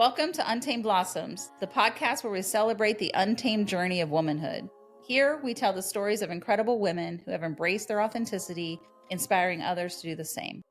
Welcome to Untamed Blossoms, the podcast where we celebrate the untamed journey of womanhood. Here, we tell the stories of incredible women who have embraced their authenticity, inspiring others to do the same.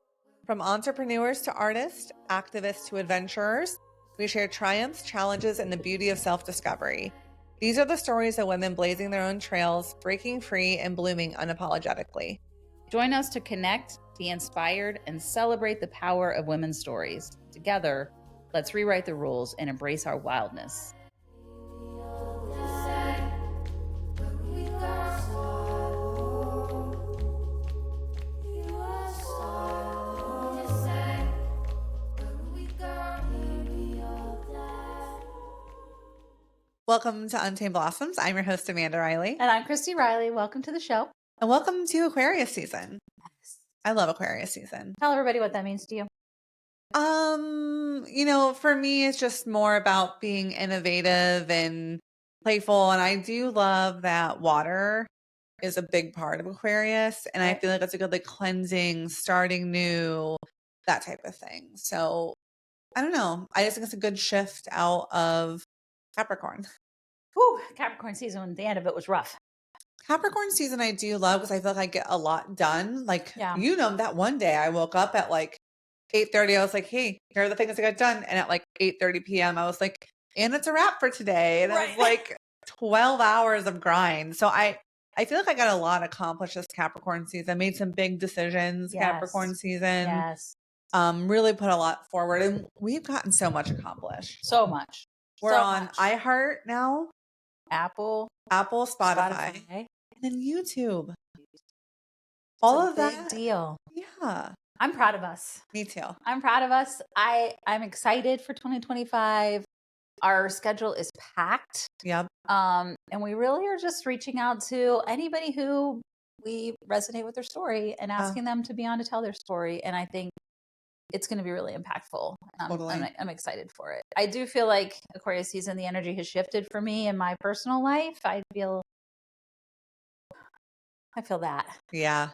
From entrepreneurs to artists, activists to adventurers, we share triumphs, challenges, and the beauty of self-discovery. These are the stories of women blazing their own trails, breaking free, and blooming unapologetically. Join us to connect, be inspired, and celebrate the power of women's stories. Together, let's rewrite the rules and embrace our wildness. Welcome to Untamed Blossoms. I'm your host, Amanda Riley. And I'm Christy Riley. Welcome to the show. And welcome to Aquarius season. I love Aquarius season. Tell everybody what that means to you. For me, it's just more about being innovative and playful. And I do love that water is a big part of Aquarius. And I feel like it's a good, cleansing, starting new, that type of thing. So I don't know. I just think it's a good shift out of Capricorn. Whew, Capricorn season, the end of it was rough. Capricorn season I do love because I feel like I get a lot done. That one day I woke up at 8:30. I was like, hey, here are the things I got done. And at 8:30 p.m. I was like, and it's a wrap for today. And it was 12 hours of grind. So I feel like I got a lot accomplished this Capricorn season. Made some big decisions Capricorn season. Yes. Really put a lot forward. And we've gotten so much accomplished. So much. We're on iHeart now. Apple, Spotify, and then YouTube. All of that. Big deal. Yeah. I'm proud of us. Me too. I'm proud of us. I'm excited for 2025. Our schedule is packed. Yep. And we really are just reaching out to anybody who we resonate with their story and asking them to be on to tell their story. And I think it's going to be really impactful. I'm excited for it. I do feel like Aquarius season, the energy has shifted for me in my personal life. I feel that. Yeah.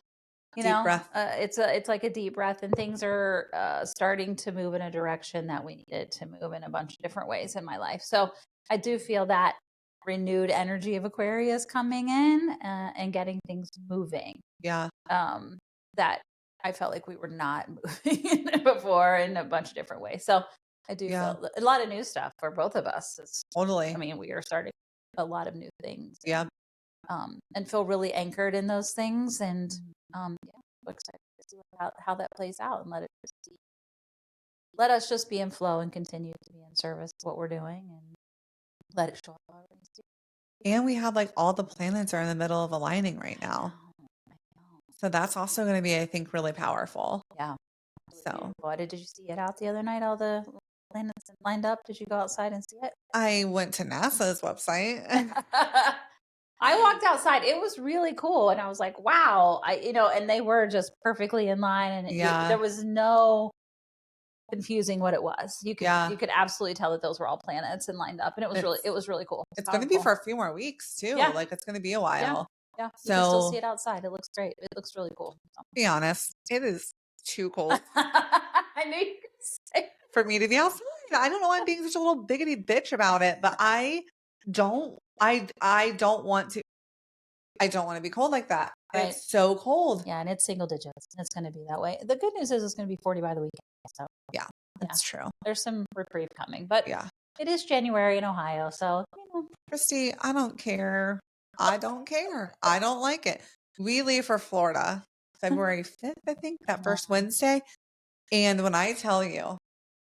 Deep breath. It's like a deep breath, and things are starting to move in a direction that we needed to move in a bunch of different ways in my life. So I do feel that renewed energy of Aquarius coming in and getting things moving. Yeah. That I felt like we were not moving before in a bunch of different ways. So I do feel a lot of new stuff for both of us. Totally. I mean, we are starting a lot of new things. Yeah. And feel really anchored in those things. And I'm excited to see how that plays out and let us just be in flow and continue to be in service to what we're doing and let it show up. And we have all the planets are in the middle of aligning right now. So that's also going to be, I think, really powerful. Yeah. So did you see it out the other night? All the planets lined up. Did you go outside and see it? I went to NASA's website. I walked outside. It was really cool. And I was like, wow. And they were just perfectly in line. And there was no confusing what it was. You could absolutely tell that those were all planets and lined up. And it was really cool. It's going to be for a few more weeks too. Yeah. It's going to be a while. Yeah. You can still see it outside. It looks great. It looks really cool. To be honest, it is too cold. I knew you could say for me to be outside. I don't know why I'm being such a little biggity bitch about it, but I don't want to be cold like that. Right. It's so cold. Yeah, and it's single digits. It's going to be that way. The good news is it's going to be 40 by the weekend. So yeah, that's true. There's some reprieve coming, but it is January in Ohio. So, Christy, I don't care. I don't care. I don't like it. We leave for Florida February 5th, I think, that first Wednesday. And when I tell you,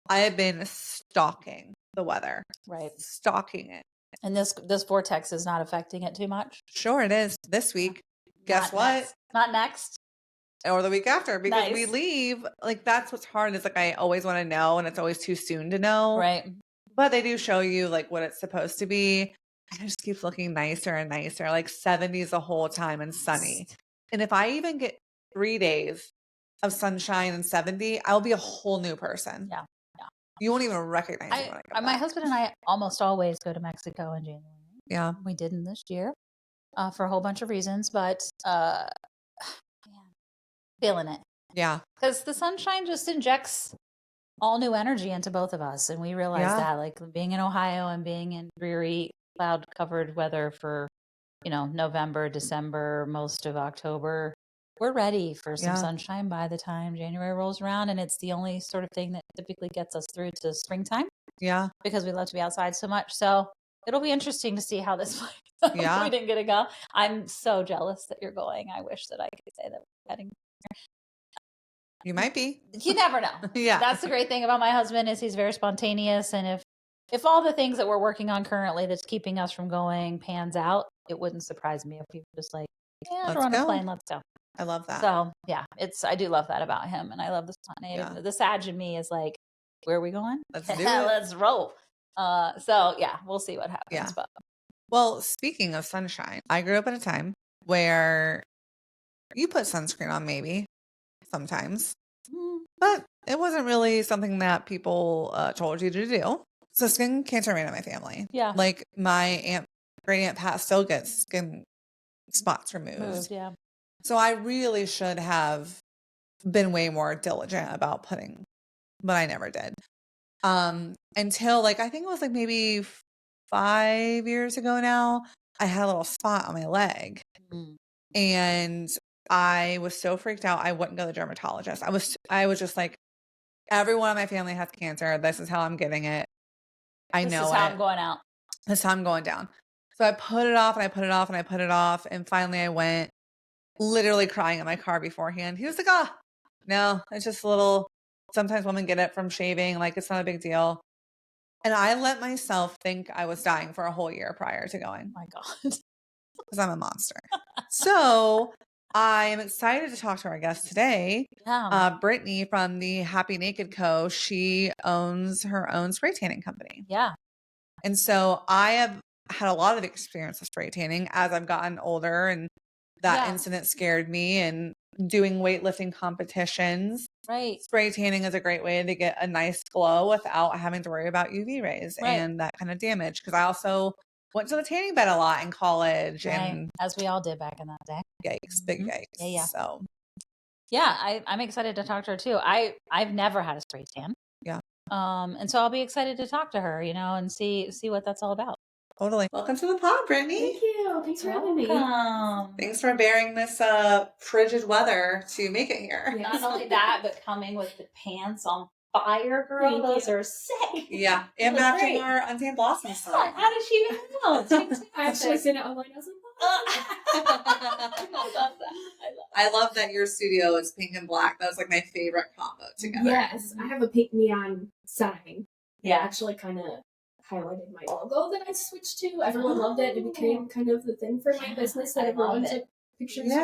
I have been stalking the weather. Right. Stalking it. And this vortex is not affecting it too much? Sure it is. This week. Guess what? Not next. Or the week after. Because we Nice. leave. That's what's hard. It's I always want to know, and it's always too soon to know. Right. But they do show you what it's supposed to be. And it just keeps looking nicer and nicer, 70s the whole time and sunny. And if I even get 3 days of sunshine and 70, I'll be a whole new person. Yeah. You won't even recognize me when I come back. My husband and I almost always go to Mexico in January. Yeah. We didn't this year for a whole bunch of reasons, but feeling it. Yeah. Because the sunshine just injects all new energy into both of us. And we realized that, like, being in Ohio and being in dreary, cloud covered weather for, November, December, most of October, we're ready for some sunshine by the time January rolls around. And it's the only sort of thing that typically gets us through to springtime. Yeah. Because we love to be outside so much. So it'll be interesting to see how this plays out. We didn't get to go. I'm so jealous that you're going. I wish that I could say that we're heading. You might be. You never know. That's the great thing about my husband is he's very spontaneous. And if all the things that we're working on currently that's keeping us from going pans out, it wouldn't surprise me if he was just like, we're on a plane, let's go. I love that. So I do love that about him. And I love the spontaneity. Yeah. The Sag in me is like, where are we going? Let's do it. Let's roll. We'll see what happens. Yeah. But. Well, speaking of sunshine, I grew up at a time where you put sunscreen on maybe sometimes, but it wasn't really something that people told you to do. So skin cancer ran in my family. Yeah. Like my great aunt Pat still gets skin spots removed. Yeah. So I really should have been way more diligent about putting, but I never did. Until like, I think it was like maybe 5 years ago now, I had a little spot on my leg and I was so freaked out. I wouldn't go to the dermatologist. I was just like, everyone in my family has cancer. This is how I'm getting it. This is how I'm going out. This is how I'm going down. So I put it off and I put it off and I put it off. And finally I went literally crying in my car beforehand. He was like, no, it's just a little, sometimes women get it from shaving. Like it's not a big deal. And I let myself think I was dying for a whole year prior to going. Oh my God. Because I'm a monster. So I am excited to talk to our guest today. Yeah. Brittany from the Happy Naked Co. She owns her own spray tanning company. Yeah. And so I have had a lot of experience with spray tanning as I've gotten older, and that incident scared me, and doing weightlifting competitions. Right. Spray tanning is a great way to get a nice glow without having to worry about UV rays and that kind of damage. Because I also went to the tanning bed a lot in college. And as we all did back in that day. Yikes, big yikes. Yeah. So I'm excited to talk to her too. I've never had a spray tan. Yeah. And so I'll be excited to talk to her, and see what that's all about. Totally. Welcome to the pod, Brittany. Thank you. Thanks for having me. Thanks for bearing this frigid weather to make it here. Not only that, but coming with the pants on fire, girl. Those are sick. Yeah. And matching our Untanned Blossom stuff. How did she even know? I actually seen it online. I was like, I love that your studio is pink and black. That was like my favorite combo together. Yes. I have a pink neon sign. Yeah. Actually kind of highlighted my logo that I switched to. Everyone loved it. It became kind of the thing for my business that everyone took pictures with.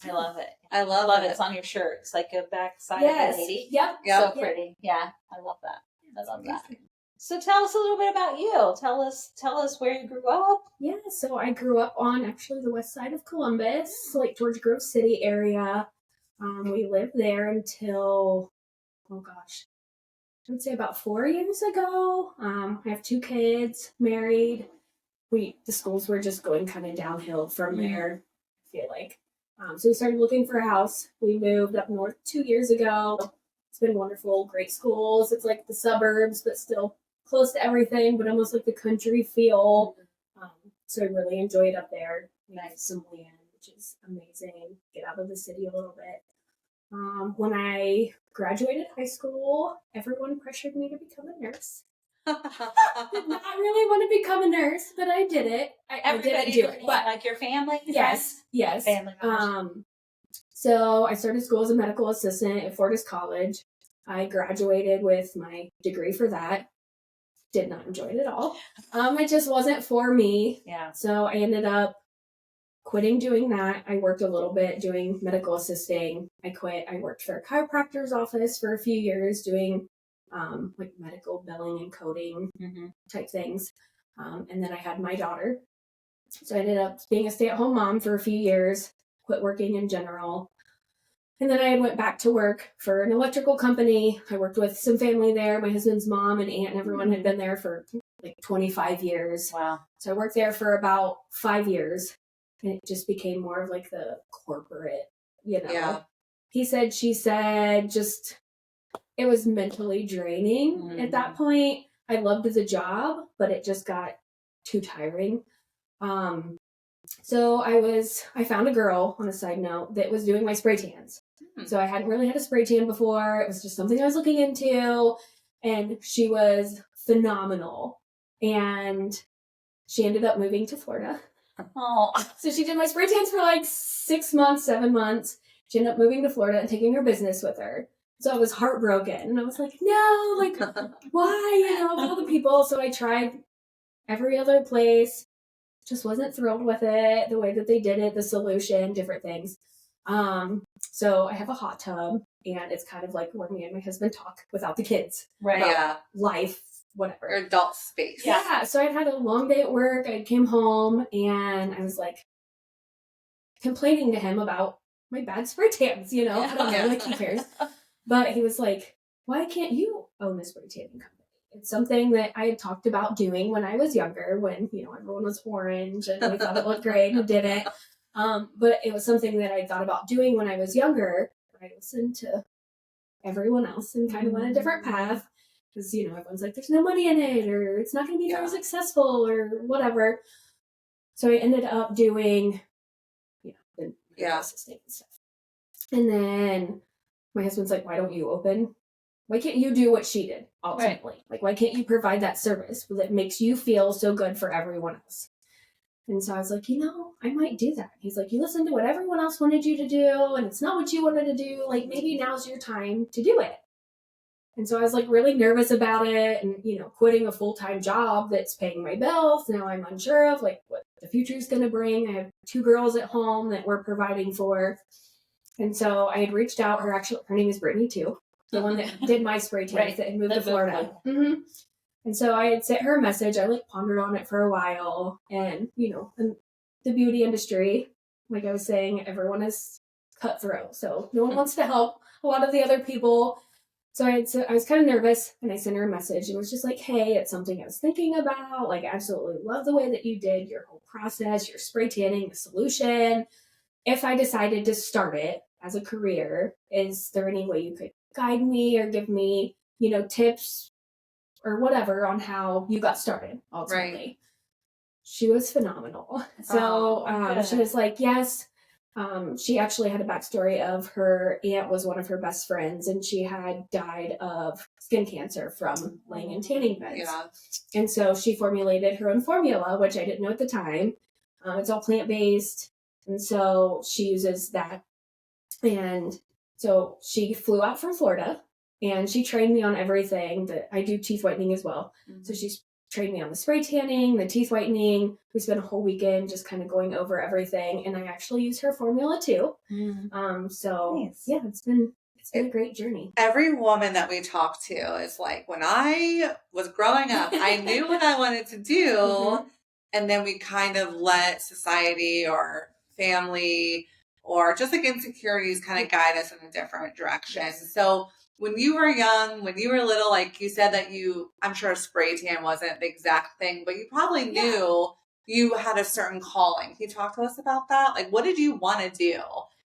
I love it. I love it. It's on your shirt. It's like a back side of a lady. Yep. So pretty. Yeah. I love that. I love that. So tell us a little bit about you. Tell us where you grew up. Yeah, so I grew up on actually the west side of Columbus, like Georgia Grove City area. We lived there until, I would say about 4 years ago. I have 2 kids, married. The schools were just going kind of downhill from there, I feel like. So we started looking for a house. We moved up north 2 years ago. It's been wonderful, great schools. It's like the suburbs, but still close to everything, but almost like the country feel. So I really enjoyed up there. Nice, some land, which is amazing. Get out of the city a little bit. When I graduated high school, everyone pressured me to become a nurse. Did not really want to become a nurse, but I did it. I didn't do it. But like your family? Yes. Family members. So I started school as a medical assistant at Fortis College. I graduated with my degree for that. Did not enjoy it at all. It just wasn't for me. Yeah. So I ended up quitting doing that. I worked a little bit doing medical assisting. I quit. I worked for a chiropractor's office for a few years doing like medical billing and coding type things. And then I had my daughter. So I ended up being a stay-at-home mom for a few years, quit working in general. And then I went back to work for an electrical company. I worked with some family there. My husband's mom and aunt and everyone had been there for like 25 years. Wow. So I worked there for about 5 years. And it just became more of like the corporate, Yeah. He said, she said, just, it was mentally draining at that point. I loved the job, but it just got too tiring. So I found a girl, on a side note, that was doing my spray tans. So I hadn't really had a spray tan before. It was just something I was looking into. And she was phenomenal. And she ended up moving to Florida. Oh. So she did my spray tans for like 6 months, 7 months. She ended up moving to Florida and taking her business with her. So I was heartbroken. And I was like, no, like, why? Of all the people. So I tried every other place. Just wasn't thrilled with it, the way that they did it, the solution, different things. So I have a hot tub, and it's kind of like where me and my husband talk without the kids. Right. About life, whatever. Or adult space. Yeah. So I'd had a long day at work. I came home, and I was like complaining to him about my bad spray tans, I don't know, like he cares. But he was like, why can't you own a spray tanning company? It's something that I had talked about doing when I was younger, when, everyone was orange and we thought it looked great and did it. But it was something that I thought about doing when I was younger. I listened to everyone else and kind of went a different path because, everyone's like, there's no money in it, or it's not going to be very successful, or whatever. So I ended up doing, the assistant and stuff. And then my husband's like, why can't you do what she did ultimately? Right. Like, why can't you provide that service that makes you feel so good for everyone else? And so I was like, I might do that. He's like, you listen to what everyone else wanted you to do, and it's not what you wanted to do. Like, maybe now's your time to do it. And so I was like really nervous about it, and, quitting a full-time job that's paying my bills. Now I'm unsure of like what the future is going to bring. I have 2 girls at home that we're providing for. And so I had reached out. Her name is Brittany too. The one that did my spray tans that had moved to Florida. And so I had sent her a message. I pondered on it for a while. And, in the beauty industry, like I was saying, everyone is cutthroat. So no one wants to help a lot of the other people. So I was kind of nervous, and I sent her a message and was just like, hey, it's something I was thinking about. Like, I absolutely love the way that you did your whole process, your spray tanning, the solution. If I decided to start it as a career, is there any way you could guide me or give me, tips or whatever on how you got started ultimately? Right. She was phenomenal. So she was like, yes. She actually had a backstory of her aunt was one of her best friends, and she had died of skin cancer from laying in tanning beds. Yeah. And so she formulated her own formula, which I didn't know at the time. It's all plant-based. And so she uses that. And so she flew out from Florida, and she trained me on everything. That I do teeth whitening as well. So she's trained me on the spray tanning, the teeth whitening. We spent a whole weekend just kind of going over everything. And I actually use her formula too. So nice. Yeah, it's been a great journey. Every woman that we talk to is like, when I was growing up, I knew what I wanted to do. And then we kind of let society or family or just like insecurities kind of guide us in a different direction. Yes. So when you were young, when you were little, like you said that I'm sure spray tan wasn't the exact thing, but you probably knew you had a certain calling. Can you talk to us about that? Like, what did you want to do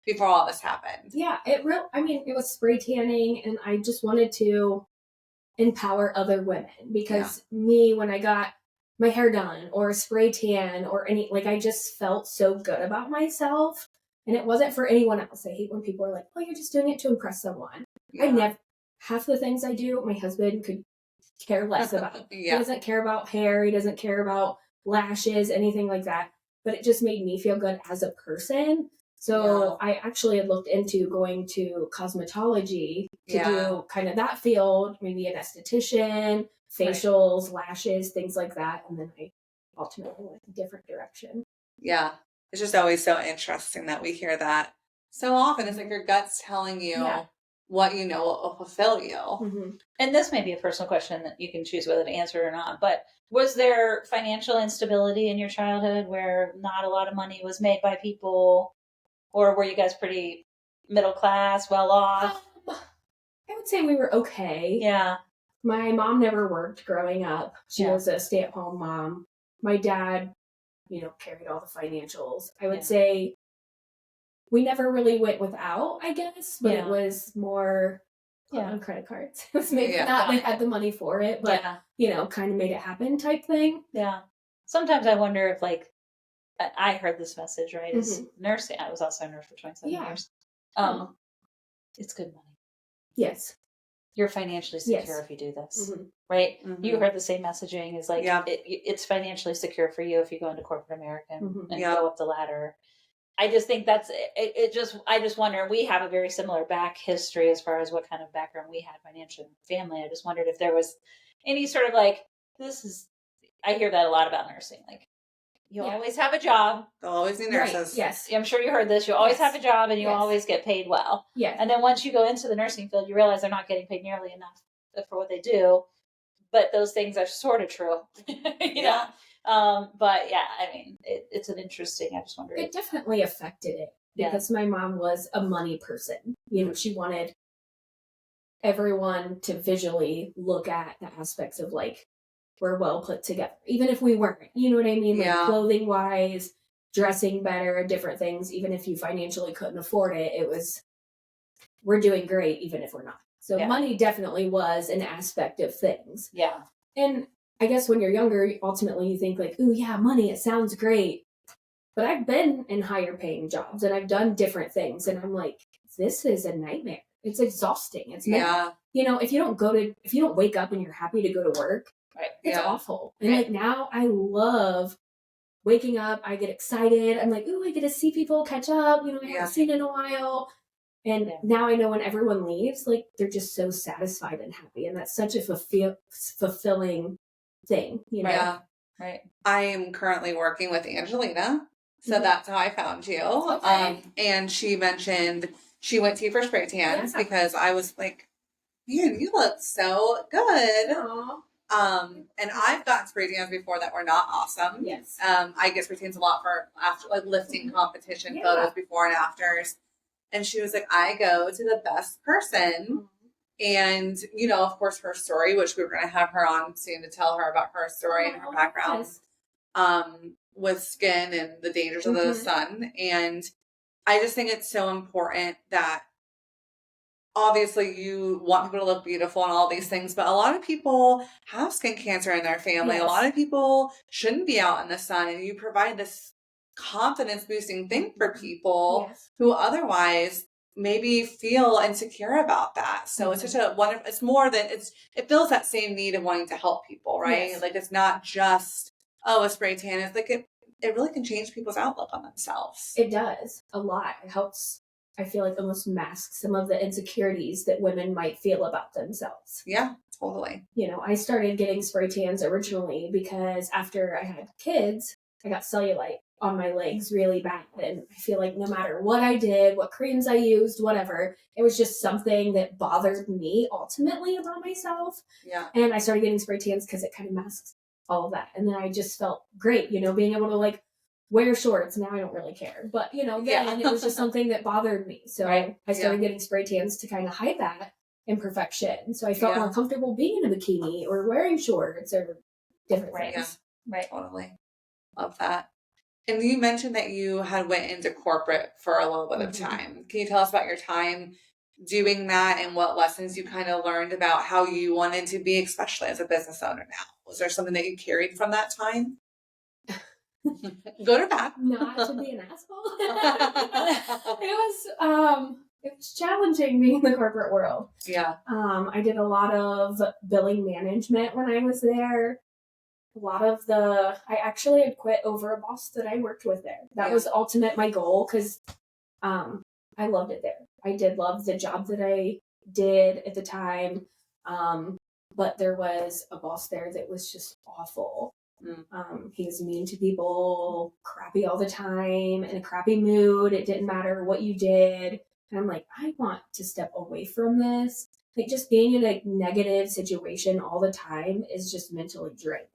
before all this happened? Yeah, it was spray tanning, and I just wanted to empower other women because me, when I got my hair done or spray tan or I just felt so good about myself, and it wasn't for anyone else. I hate when people are like, oh, you're just doing it to impress someone. Yeah. Half the things I do, my husband could care less about. He doesn't care about hair. He doesn't care about lashes, anything like that. But it just made me feel good as a person. So I actually had looked into going to cosmetology to do kind of that field, maybe an esthetician, facials, lashes, things like that. And then I ultimately went a different direction. Yeah. It's just always so interesting that we hear that so often. It's like your gut's telling you what you know will fulfill you. And this may be a personal question that you can choose whether to answer or not, but was there financial instability in your childhood where not a lot of money was made by people, or were you guys pretty middle class, well off? I would say we were okay. Yeah. My mom never worked growing up. She was a stay-at-home mom. My dad, carried all the financials. I would say we never really went without, I guess, but it was more on credit cards. It was maybe not they had the money for it, but kind of made it happen type thing. Yeah. Sometimes I wonder if I heard this message, right? Is nursing. I was also a nurse for 27 years. It's good money. Yes. You're financially secure if you do this, right? You heard the same messaging is it's financially secure for you if you go into corporate America and go up the ladder. I just think that's it. I just wonder, we have a very similar back history as far as what kind of background we had financially in the family. I just wondered if there was any sort of I hear that a lot about nursing. You always have a job. They'll always need nurses. Right. Yes. I'm sure you heard this. You always have a job and you always get paid well. Yes. And then once you go into the nursing field, you realize they're not getting paid nearly enough for what they do. But those things are sort of true. you know? But it's an interesting, I just wonder. It definitely affected it because my mom was a money person. She wanted everyone to visually look at the aspects of we're well put together, even if we weren't, you know what I mean? Clothing wise, dressing better, different things. Even if you financially couldn't afford it, it was, we're doing great, even if we're not. So money definitely was an aspect of things. Yeah. And I guess when you're younger, ultimately you think ooh, yeah, money, it sounds great. But I've been in higher paying jobs and I've done different things. And I'm like, this is a nightmare. It's exhausting. It's not, if you don't wake up and you're happy to go to work, it's awful. And now I love waking up. I get excited. I'm like, ooh, I get to see people catch up. I haven't seen in a while. And now I know when everyone leaves, they're just so satisfied and happy. And that's such a fulfilling thing, Yeah. Right. I am currently working with Angelina. So that's how I found you. Okay. And she mentioned she went to you for spray tans because I was like, man, you look so good. Aww. And I've gotten spray tans before that were not awesome. Yes. I get spray tans a lot for after lifting competition photos before and afters. And she was like, I go to the best person. And, of course, her story, which we were going to have her on soon to tell her about her story and her background with skin and the dangers of the sun. And I just think it's so important that obviously you want people to look beautiful and all these things, but a lot of people have skin cancer in their family. Yes. A lot of people shouldn't be out in the sun, and you provide this confidence boosting thing for people who otherwise maybe feel insecure about that. So it's such a wonderful, it's more than it fills that same need of wanting to help people, right? Yes. It's not just, a spray tan. It's it really can change people's outlook on themselves. It does a lot. It helps. I feel almost mask some of the insecurities that women might feel about themselves. Yeah, totally. I started getting spray tans originally because after I had kids, I got cellulite on my legs really bad. And I feel no matter what I did, what creams I used, whatever, it was just something that bothered me ultimately about myself. Yeah. And I started getting spray tans because it kind of masks all of that. And then I just felt great, being able to wear shorts. Now I don't really care. But, then it was just something that bothered me. So I started getting spray tans to kind of hide that imperfection. So I felt more comfortable being in a bikini or wearing shorts or different things. Yeah. Right. Totally. Love that. And you mentioned that you had went into corporate for a little bit of time. Can you tell us about your time doing that and what lessons you kind of learned about how you wanted to be, especially as a business owner now? Was there something that you carried from that time? Good or bad? Not to be an asshole. It was challenging being in the corporate world. Yeah. I did a lot of billing management when I was there. I actually had quit over a boss that I worked with there. That was my goal because I loved it there. I did love the job that I did at the time. But there was a boss there that was just awful. He was mean to people, crappy all the time, in a crappy mood. It didn't matter what you did. And I'm like, I want to step away from this. Just being in a negative situation all the time is just mentally draining.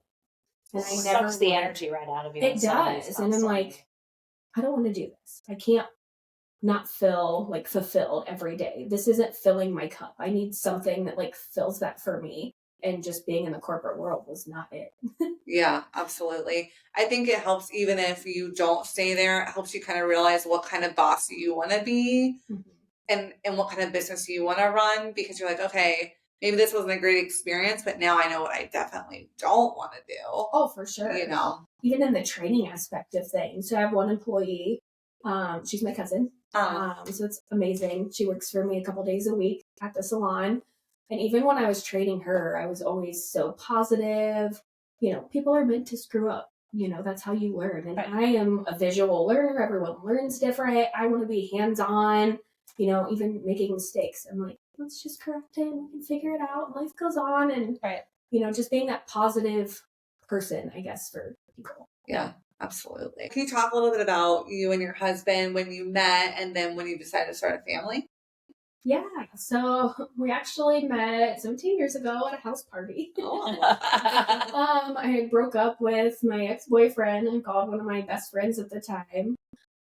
And I never sucks the energy right out of you. It does. And I'm like, I don't want to do this. I can't not feel fulfilled every day. This isn't filling my cup. I need something that fills that for me. And just being in the corporate world was not it. Yeah, absolutely. I think it helps even if you don't stay there. It helps you kind of realize what kind of boss you want to be. and what kind of business you want to run, because you're like, okay, maybe this wasn't a great experience, but now I know what I definitely don't want to do. Oh, for sure. Even in the training aspect of things. So I have one employee. She's my cousin. So it's amazing. She works for me a couple days a week at the salon. And even when I was training her, I was always so positive. People are meant to screw up. That's how you learn. And I am a visual learner. Everyone learns different. I want to be hands-on, even making mistakes. I'm like, let's just correct it. We can figure it out. Life goes on. And, just being that positive person, I guess, for people. Yeah, absolutely. Can you talk a little bit about you and your husband when you met and then when you decided to start a family? Yeah, so we actually met 17 years ago at a house party. I had broke up with my ex-boyfriend and called one of my best friends at the time.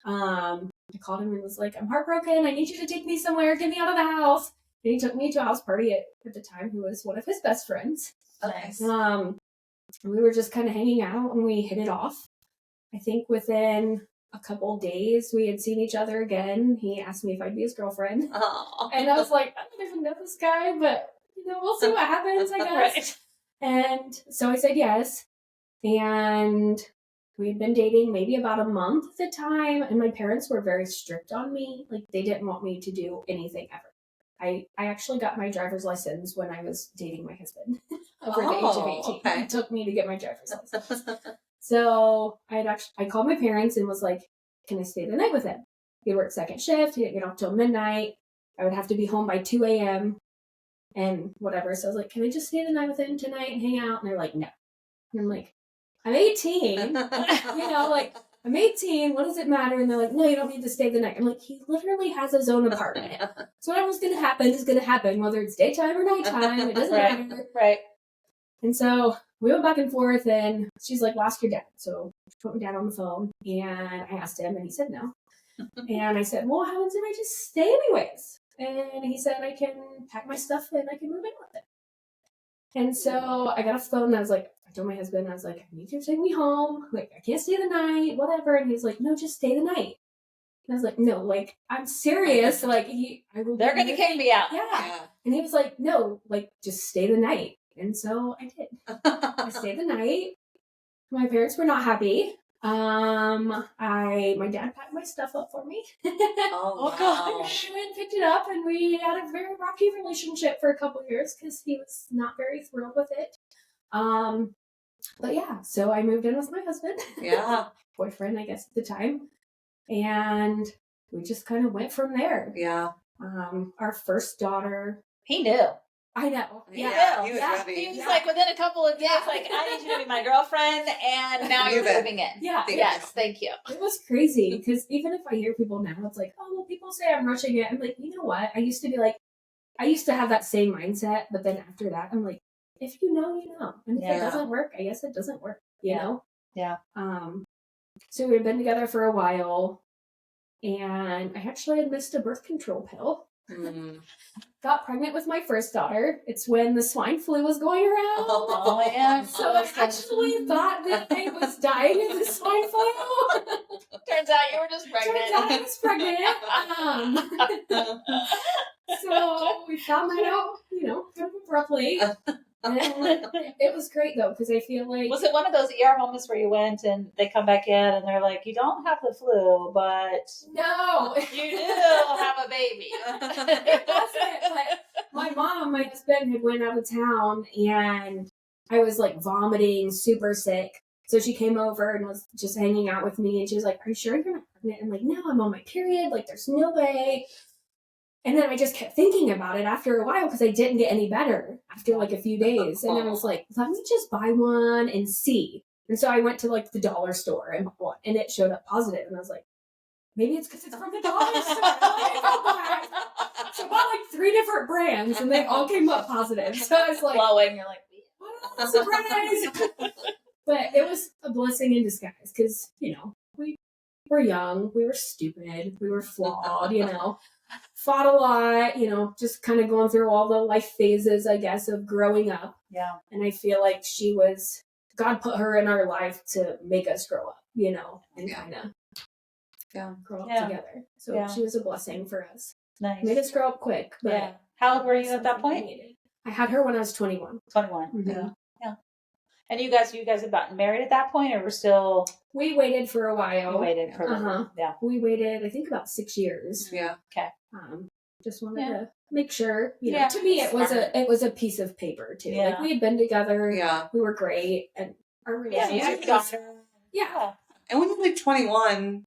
I called him and was like, I'm heartbroken. I need you to take me somewhere. Get me out of the house. And he took me to a house party at the time, who was one of his best friends. Nice. We were just kind of hanging out and we hit it off. I think within a couple days we had seen each other again. He asked me if I'd be his girlfriend. Oh. And I was like, I don't even know this guy, but we'll see what happens, I guess. And so I said yes. And we had been dating maybe about a month at the time, and my parents were very strict on me. Like, they didn't want me to do anything ever. I actually got my driver's license when I was dating my husband over the age of 18. Okay. It took me to get my driver's license. So I called my parents and was like, can I stay the night with him? He'd work second shift. He didn't get off till midnight. I would have to be home by 2 a.m. and whatever. So I was like, can I just stay the night with him tonight and hang out? And they're like, no. And I'm like, I'm 18. I'm 18. What does it matter? And they're like, no, you don't need to stay the night. I'm like, he literally has his own apartment. So whatever's going to happen is going to happen, whether it's daytime or nighttime. It doesn't matter. Right. And so we went back and forth, and she's like, well, ask your dad. So she put my dad on the phone, and I asked him, and he said no. And I said, well, what happens if I just stay anyways? And he said, I can pack my stuff and I can move in with it. And so I got off the phone, and I was like, I told my husband, I was like, I need you to take me home. Like, I can't stay the night, whatever. And he's like, no, just stay the night. And I was like, no, like, I'm serious. Like, they're going to kick me out. Yeah. And he was like, no, like, just stay the night. And so I did. I stayed the night. My parents were not happy. My dad packed my stuff up for me. Oh gosh. I went and picked it up, and we had a very rocky relationship for a couple of years because he was not very thrilled with it. But yeah, so I moved in with my husband. Yeah. Boyfriend, I guess, at the time. And we just kind of went from there. Yeah. Our first daughter. He knew. I know. Yeah. He was ready. He was like, within a couple of days, like, I need you to be my girlfriend, and now you're moving in. Yeah. Yes, thank you. It was crazy, because even if I hear people now, it's like, oh, well, people say I'm rushing it. I'm like, you know what? I used to have that same mindset, but then after that, I'm like, if you know, you know. And if it doesn't work, I guess it doesn't work, you know? Yeah. So we've been together for a while, and I actually had missed a birth control pill. Got pregnant with my first daughter. It's when the swine flu was going around. Oh, yeah. So I actually thought that I was dying of the swine flu. Turns out you were just pregnant. Turns out I was pregnant. So we found that out, kind of abruptly. And it was great, though, because I feel like... Was it one of those ER moments where you went and they come back in and they're like, you don't have the flu, but... No! You do have a baby. It wasn't, but my mom, my husband, had went out of town, and I was, like, vomiting, super sick. So she came over and was just hanging out with me, and she was like, are you sure you're not pregnant? I'm like, no, I'm on my period. Like, there's no way. And then I just kept thinking about it after a while because I didn't get any better after like a few days. And I was like, let me just buy one and see. And so I went to like the dollar store and bought one, and it showed up positive. And I was like, maybe it's because it's from the dollar store. So I bought like 3 different brands, and they all came up positive. So I was like, glowing. You're like, oh, surprise. But it was a blessing in disguise because, we were young, we were stupid, we were flawed, fought a lot, just kind of going through all the life phases, I guess, of growing up. Yeah. And I feel like God put her in our life to make us grow up, and kind of grow up together. So she was a blessing for us. Nice. Made us grow up quick. But yeah. How old were you at that point? I had her when I was 21. 21. Mm-hmm. Yeah. And you guys had gotten married at that point, or were still? We waited for a while. You waited for We waited, I think, about 6 years. Yeah. Okay. Just wanted to make sure. You know, to me, it was a piece of paper too. Yeah. Like we had been together. Yeah. We were great, and our relationship. Yeah. And when you're like 21,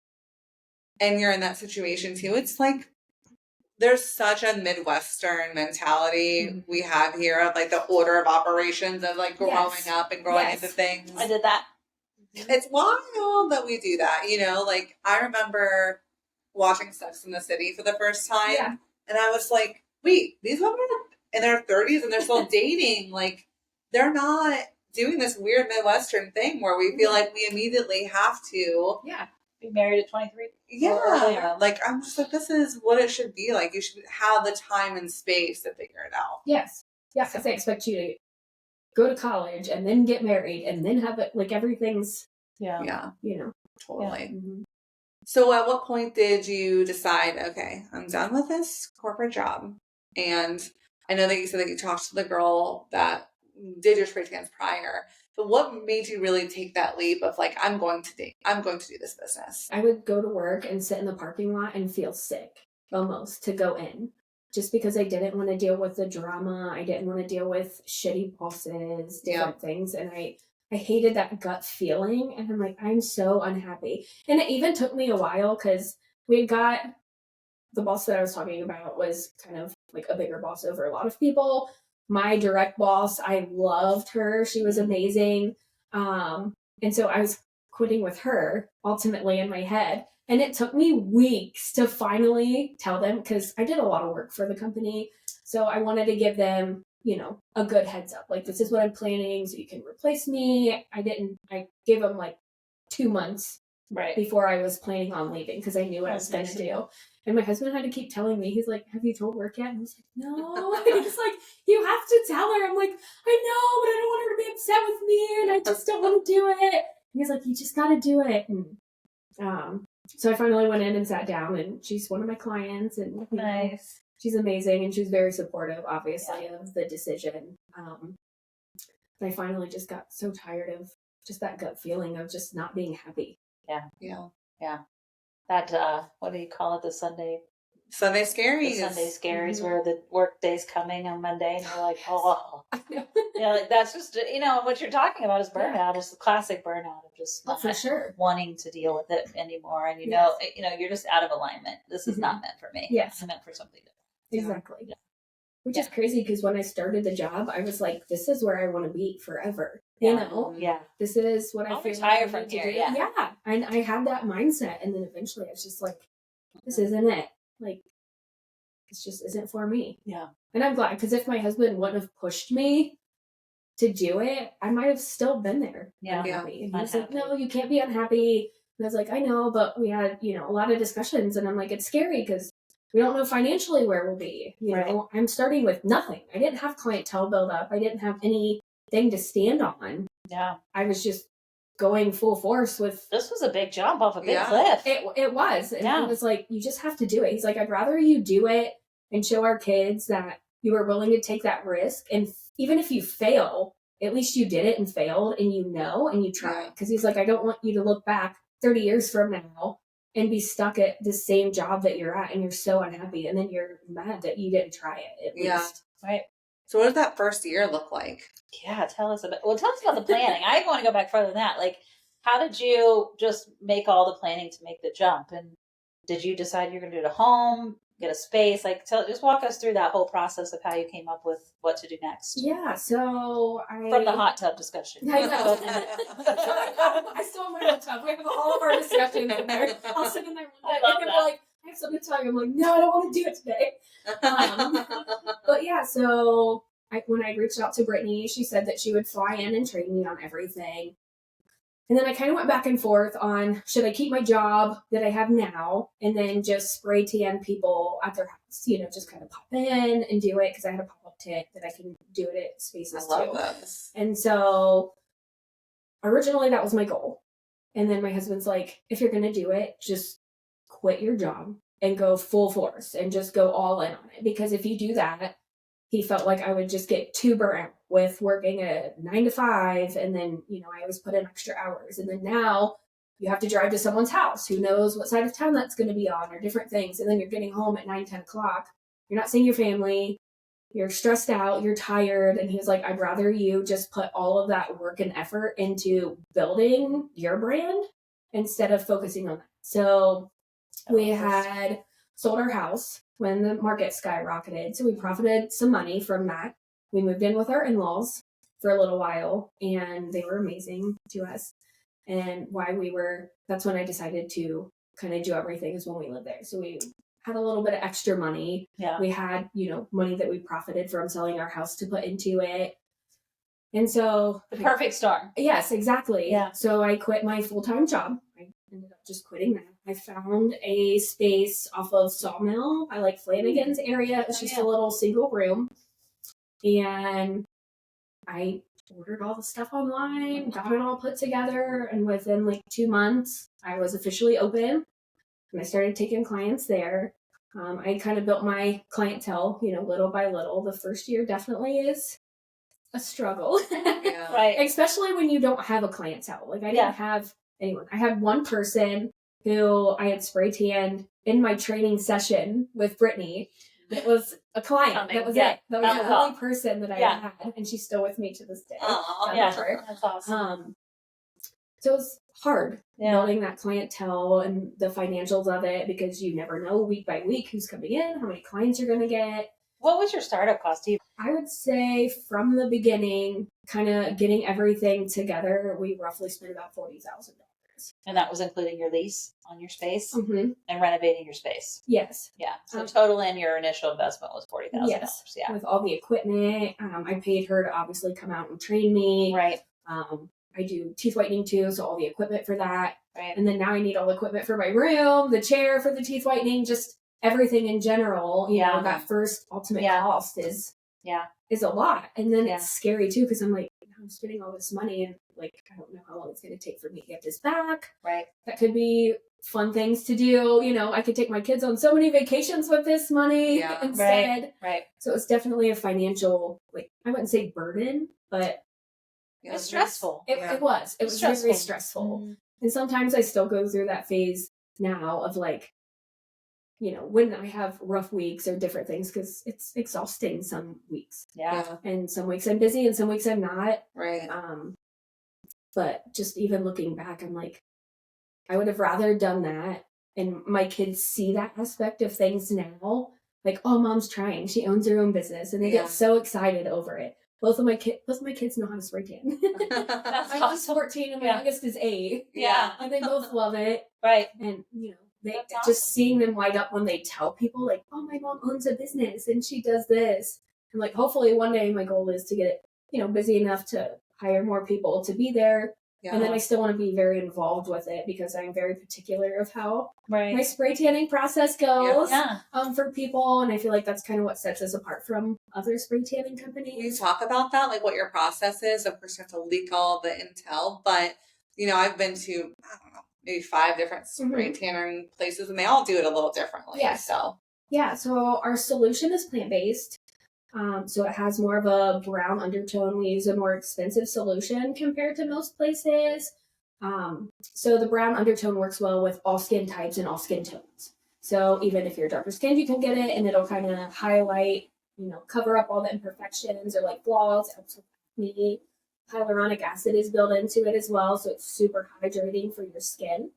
and you're in that situation too, it's like there's such a Midwestern mentality we have here of like the order of operations of like growing up and growing into things. I did that. It's wild that we do that, you know? Like, I remember watching Sex in the City for the first time, and I was like, wait, these women are in their 30s and they're still dating. Like, they're not doing this weird Midwestern thing where we feel like we immediately have to. Yeah. Be married at 23. Yeah. Like, I'm just like, this is what it should be. Like, you should have the time and space to figure it out. Yes. Yeah, because they expect you to go to college and then get married and then have it, like, everything's, you know. Totally. Yeah. Mm-hmm. So at what point did you decide, okay, I'm done with this corporate job? And I know that you said that you talked to the girl that did your spray cans prior, but what made you really take that leap of like, I'm going to do this business? I would go to work and sit in the parking lot and feel sick almost to go in, just because I didn't want to deal with the drama. I didn't want to deal with shitty bosses, different things. And I hated that gut feeling. And I'm like, I'm so unhappy. And it even took me a while because we had got the boss that I was talking about was kind of like a bigger boss over a lot of people. My direct boss, I loved her. She was amazing. And so I was quitting with her ultimately in my head. And it took me weeks to finally tell them, because I did a lot of work for the company. So I wanted to give them, you know, a good heads up. Like, this is what I'm planning, so you can replace me. I gave them like 2 months before I was planning on leaving, because I knew what I was going to do. And my husband had to keep telling me, he's like, have you told work yet? And I was like, no. And he's like, you have to tell her. I'm like, I know, but I don't want her to be upset with me, and I just don't want to do it. And he's like, you just got to do it. And so I finally went in and sat down, and she's one of my clients, and nice. She's amazing, and she's very supportive, obviously, of the decision. I finally just got so tired of just that gut feeling of just not being happy. Yeah. That, what do you call it? The Sunday scaries. The Sunday scaries, where the work day's coming on Monday, and you're like, oh. Like that's just, what you're talking about is burnout. It's the classic burnout of just not wanting to deal with it anymore. And you're just out of alignment. This is not meant for me. Yes. It's meant for something different. Exactly. Yeah. Which is crazy, because when I started the job, I was like, this is where I want to be forever. You know? Yeah. This is what I feel retire like from here. to do. Yeah. And I had that mindset. And then eventually I was just like, this isn't it. Like, this just isn't for me. Yeah. And I'm glad, because if my husband wouldn't have pushed me to do it, I might have still been there. Unhappy. And he was like, no, you can't be unhappy. And I was like, I know, but we had, a lot of discussions, and I'm like, it's scary because we don't know financially where we'll be. You know, I'm starting with nothing. I didn't have clientele build up. I didn't have anything to stand on. Yeah. I was just going full force with. This was a big jump off a big cliff. It was. And it was like, you just have to do it. He's like, I'd rather you do it and show our kids that you are willing to take that risk. And even if you fail, at least you did it and failed, and and you tried. Because he's like, I don't want you to look back 30 years from now and be stuck at the same job that you're at, and you're so unhappy, and then you're mad that you didn't try it at least. Right. So what did that first year look like? Yeah, tell us about the planning. I want to go back further than that. Like, how did you just make all the planning to make the jump? And did you decide you're going to do it at home, get a space? Like, just walk us through that whole process of how you came up with what to do next. Yeah, so from the hot tub discussion. I know. I still have my hot tub. We have all of our discussions in there. I'll sit in there one day, and they're like, I have something to tell you. I'm like, no, I don't want to do it today. But yeah, so when I reached out to Brittany, she said that she would fly in and train me on everything. And then I kind of went back and forth on, should I keep my job that I have now and then just spray tan people at their house, just kind of pop in and do it, because I had a pop-up tent that I can do it at spaces too. I love this. And so originally that was my goal. And then my husband's like, if you're going to do it, just quit your job and go full force and just go all in on it. Because if you do that, he felt like I would just get too burnt out with working a 9 to 5. And then, I always put in extra hours. And then now you have to drive to someone's house. Who knows what side of town that's going to be on or different things. And then you're getting home at 9, 10 o'clock. You're not seeing your family. You're stressed out. You're tired. And he was like, I'd rather you just put all of that work and effort into building your brand instead of focusing on that. So we had sold our house when the market skyrocketed. So we profited some money from that. We moved in with our in-laws for a little while, and they were amazing to us. And that's when I decided to kind of do everything is when we lived there. So we had a little bit of extra money. Yeah. We had, money that we profited from selling our house to put into it. And so the perfect storm. Yes, exactly. Yeah. So I quit my full-time job. I ended up just quitting that. I found a space off of Sawmill by Flanagan's area. It was just a little single room. And I ordered all the stuff online, got it all put together. And within 2 months, I was officially open. And I started taking clients there. I kind of built my clientele, little by little. The first year definitely is a struggle. Yeah. Right. Especially when you don't have a clientele. I didn't have anyone. I had one person who I had spray tanned in my training session with Brittany. It was a client. That was it. That was the only person that I had. And she's still with me to this day. Oh, yeah. That's awesome. So it's hard building that clientele and the financials of it, because you never know week by week who's coming in, how many clients you're going to get. What was your startup cost? I would say from the beginning, kind of getting everything together, we roughly spent about $40,000. And that was including your lease on your space and renovating your space. Yes. Yeah. So total in your initial investment was $40,000. Yes. Yeah. With all the equipment, I paid her to obviously come out and train me. Right. I do teeth whitening too, so all the equipment for that. Right. And then now I need all the equipment for my room, the chair for the teeth whitening, just everything in general. You know, that first ultimate cost is a lot. And then it's scary too, because I'm like, I'm spending all this money and I don't know how long it's going to take for me to get this back. Right. That could be fun things to do. I could take my kids on so many vacations with this money instead. Right. So it's definitely a financial, I wouldn't say burden, but it's stressful. It was. It was stressful. Very stressful. Mm-hmm. And sometimes I still go through that phase now of when I have rough weeks or different things, because it's exhausting some weeks. Yeah. And some weeks I'm busy and some weeks I'm not. Right. But just even looking back, I'm I would have rather done that. And my kids see that aspect of things now. Oh, mom's trying. She owns her own business. And they get so excited over it. Both of my kids know how to spray tan. That's I'm awesome. 14 and my youngest is 8. Yeah. And they both love it. Right. And, just seeing them light up when they tell people oh, my mom owns a business and she does this. And hopefully one day my goal is to get it, busy enough to hire more people to be there. Yeah. And then I still want to be very involved with it, because I'm very particular of how my spray tanning process goes for people. And I feel like that's kind of what sets us apart from other spray tanning companies. Can you talk about that? What your process is? Of course, you have to leak all the intel, but, I've been to, I don't know, maybe 5 different spray tanning places, and they all do it a little differently. Yeah. So our solution is plant-based. So it has more of a brown undertone. We use a more expensive solution compared to most places. So the brown undertone works well with all skin types and all skin tones. So even if you're darker skinned, you can get it, and it'll kind of highlight, cover up all the imperfections or flaws. Absolutely. Hyaluronic acid is built into it as well, so it's super hydrating for your skin.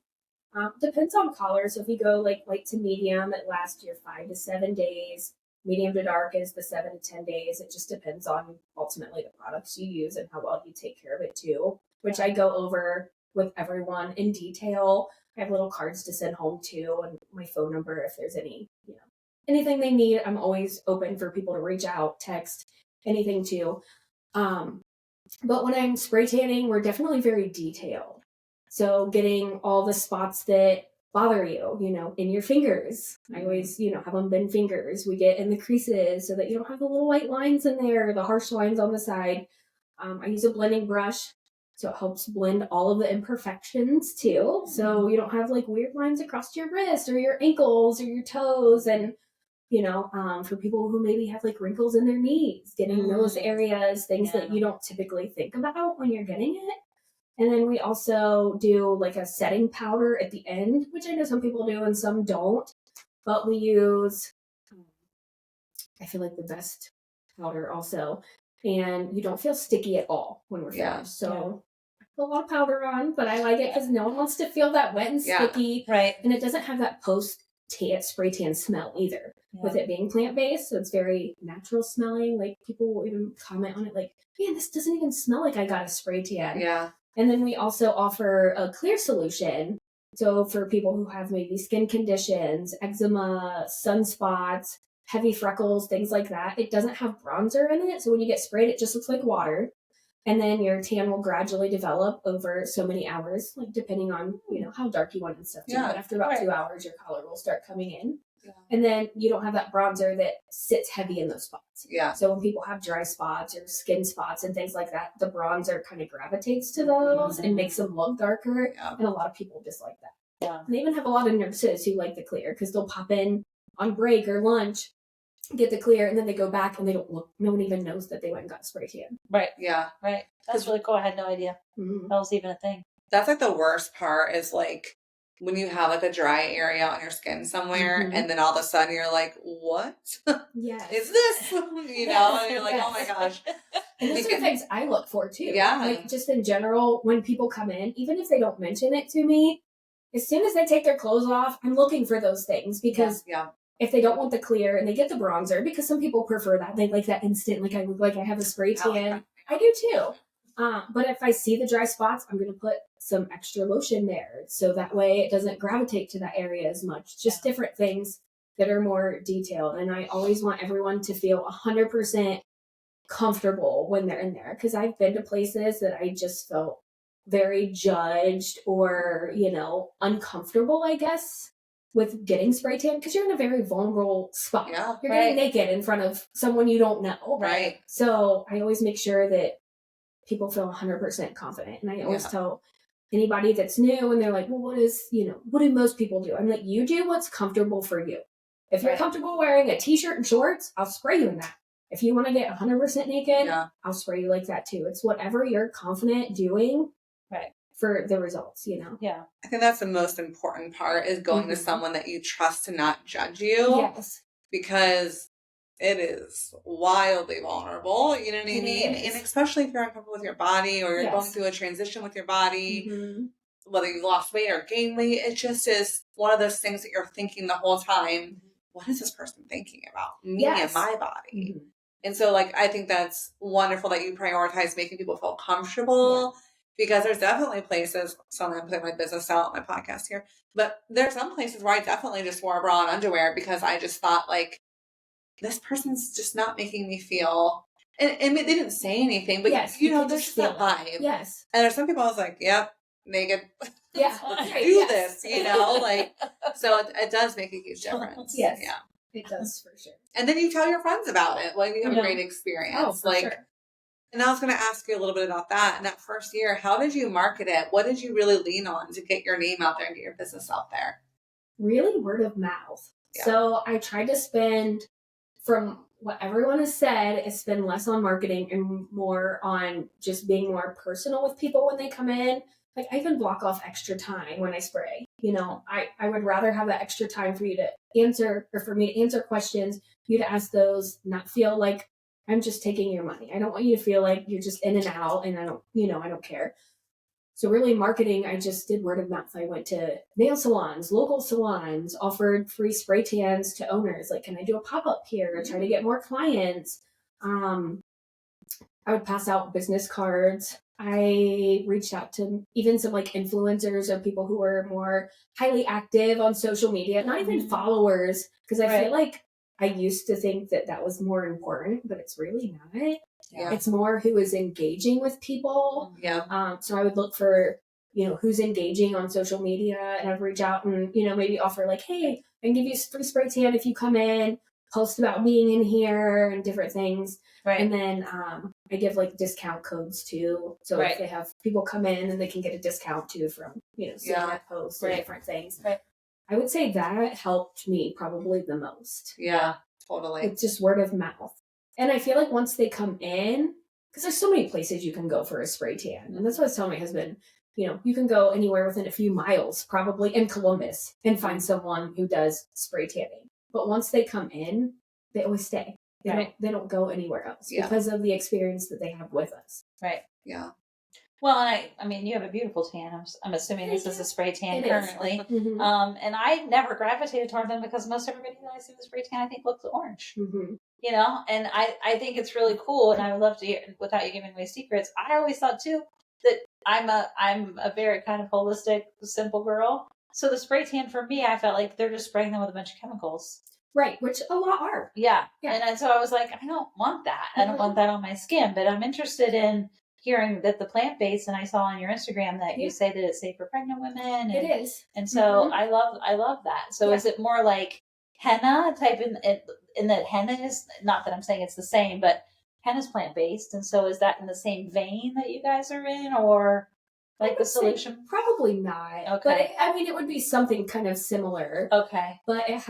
Depends on color. So if you go light to medium, it lasts your 5 to 7 days. Medium to dark is the 7 to 10 days. It just depends on ultimately the products you use and how well you take care of it too, which I go over with everyone in detail. I have little cards to send home too, and my phone number if there's anything they need. I'm always open for people to reach out, text, anything too. But when I'm spray tanning, we're definitely very detailed. So getting all the spots that bother you, in your fingers. I always, have them bend fingers. We get in the creases so that you don't have the little white lines in there, the harsh lines on the side. I use a blending brush. So it helps blend all of the imperfections too. So you don't have like weird lines across your wrist or your ankles or your toes. And, for people who maybe have like wrinkles in their knees, getting those areas, things that you don't typically think about when you're getting it. And then we also do like a setting powder at the end, which I know some people do and some don't. But we use, I feel like the best powder also. And you don't feel sticky at all when we're finished. So I put a lot of powder on, but I like it because no one wants to feel that wet and sticky. Right. And it doesn't have that spray tan smell either with it being plant-based. So it's very natural smelling. Like people will even comment on it like, man, this doesn't even smell like I got a spray tan. Yeah. And then we also offer a clear solution. So for people who have maybe skin conditions, eczema, sunspots, heavy freckles, things like that, it doesn't have bronzer in it. So when you get sprayed, it just looks like water. And then your tan will gradually develop over so many hours, like depending on, how dark you want and stuff too. But after about 2 hours, your color will start coming in. Yeah. And then you don't have that bronzer that sits heavy in those spots. Yeah. So when people have dry spots or skin spots and things like that, the bronzer kind of gravitates to those and makes them look darker. Yeah. And a lot of people dislike that. Yeah. And they even have a lot of nurses who like the clear because they'll pop in on break or lunch, get the clear, and then they go back and they don't look. No one even knows that they went and got spray tan. Right. Yeah. Right. That's really cool. I had no idea that was even a thing. That's like the worst part is like when you have like a dry area on your skin somewhere and then all of a sudden you're like, what is this? And you're like, oh my gosh. And those are the things I look for too. Yeah. Like just in general, when people come in, even if they don't mention it to me, as soon as they take their clothes off, I'm looking for those things because if they don't want the clear and they get the bronzer, because some people prefer that. They like that instant, like I look like I have a spray tan. I do too. But if I see the dry spots, I'm going to put some extra lotion there. So that way it doesn't gravitate to that area as much. Just different things that are more detailed. And I always want everyone to feel 100% comfortable when they're in there. Because I've been to places that I just felt very judged or, uncomfortable, I guess, with getting spray tan. Because you're in a very vulnerable spot. Yeah, you're getting naked in front of someone you don't know. Right. So I always make sure that people feel 100% confident. And I always tell anybody that's new and they're like, well, what do most people do? I'm like, you do what's comfortable for you. If you're comfortable wearing a t-shirt and shorts, I'll spray you in that. If you want to get 100% naked, I'll spray you like that too. It's whatever you're confident doing for the results, Yeah. I think that's the most important part is going to someone that you trust to not judge you. Yes. Because it is wildly vulnerable, you know what I mean? And especially if you're uncomfortable with your body or you're going through a transition with your body, whether you lost weight or gained weight, it just is one of those things that you're thinking the whole time, what is this person thinking about me and my body? And so, I think that's wonderful that you prioritize making people feel comfortable because there's definitely places, so I'm going to put my business out on my podcast here, but there's some places where I definitely just wore a bra and underwear because I just thought, this person's just not making me feel, and they didn't say anything, but there's just that vibe. Yes. And there's some people I was like, yep, naked. Yeah. Let's do this, so it does make a huge difference. Yes. Yeah. It does for sure. And then you tell your friends about it. You have a great experience. Oh, for sure. And I was going to ask you a little bit about that. In that first year, how did you market it? What did you really lean on to get your name out there and get your business out there? Really word of mouth. Yeah. So I tried to spend, from what everyone has said, is spend less on marketing and more on just being more personal with people when they come in. I even block off extra time when I spray. I would rather have that extra time for you to answer, or for me to answer questions, you to ask those, not feel like I'm just taking your money. I don't want you to feel like you're just in and out and I don't care. So really marketing, I just did word of mouth. I went to nail salons, local salons, offered free spray tans to owners. Can I do a pop-up here? Try to get more clients. I would pass out business cards. I reached out to even some influencers or people who were more highly active on social media, not even followers, because I feel like I used to think that was more important, but it's really not. Yeah. It's more who is engaging with people. Yeah. So I would look for, who's engaging on social media, and I'd reach out and, maybe offer hey, I can give you free spray tan if you come in. post about being in here and different things. Right. And then I give like discount codes too. So if they have people come in and they can get a discount too from, seeing that post or different things. Right. I would say that helped me probably the most. Yeah, totally. It's just word of mouth. And I feel like once they come in, because there's so many places you can go for a spray tan. And that's what I was telling my husband. You can go anywhere within a few miles, probably in Columbus, and find someone who does spray tanning. But once they come in, they always stay. They don't go anywhere else because of the experience that they have with us. Right. Yeah. Well, I mean, you have a beautiful tan. I'm assuming this is a spray tan currently. Mm-hmm. And I never gravitated toward them because most everybody that I see with spray tan, I think, looks orange. Mm-hmm. And I think it's really cool. And I would love to hear, without you giving away secrets, I always thought too that I'm a very kind of holistic, simple girl. So the spray tan for me, I felt like they're just spraying them with a bunch of chemicals. Right, which a lot are. Yeah. And so I was like, I don't want that. I don't want that on my skin. But I'm interested in hearing that the plant-based, and I saw on your Instagram that you say that it's safe for pregnant women. It is. And so I love that. So is it more like henna type in that henna is, not that I'm saying it's the same, but henna's plant-based. And so is that in the same vein that you guys are in, or like the solution? Probably not. Okay. But it would be something kind of similar. Okay. But it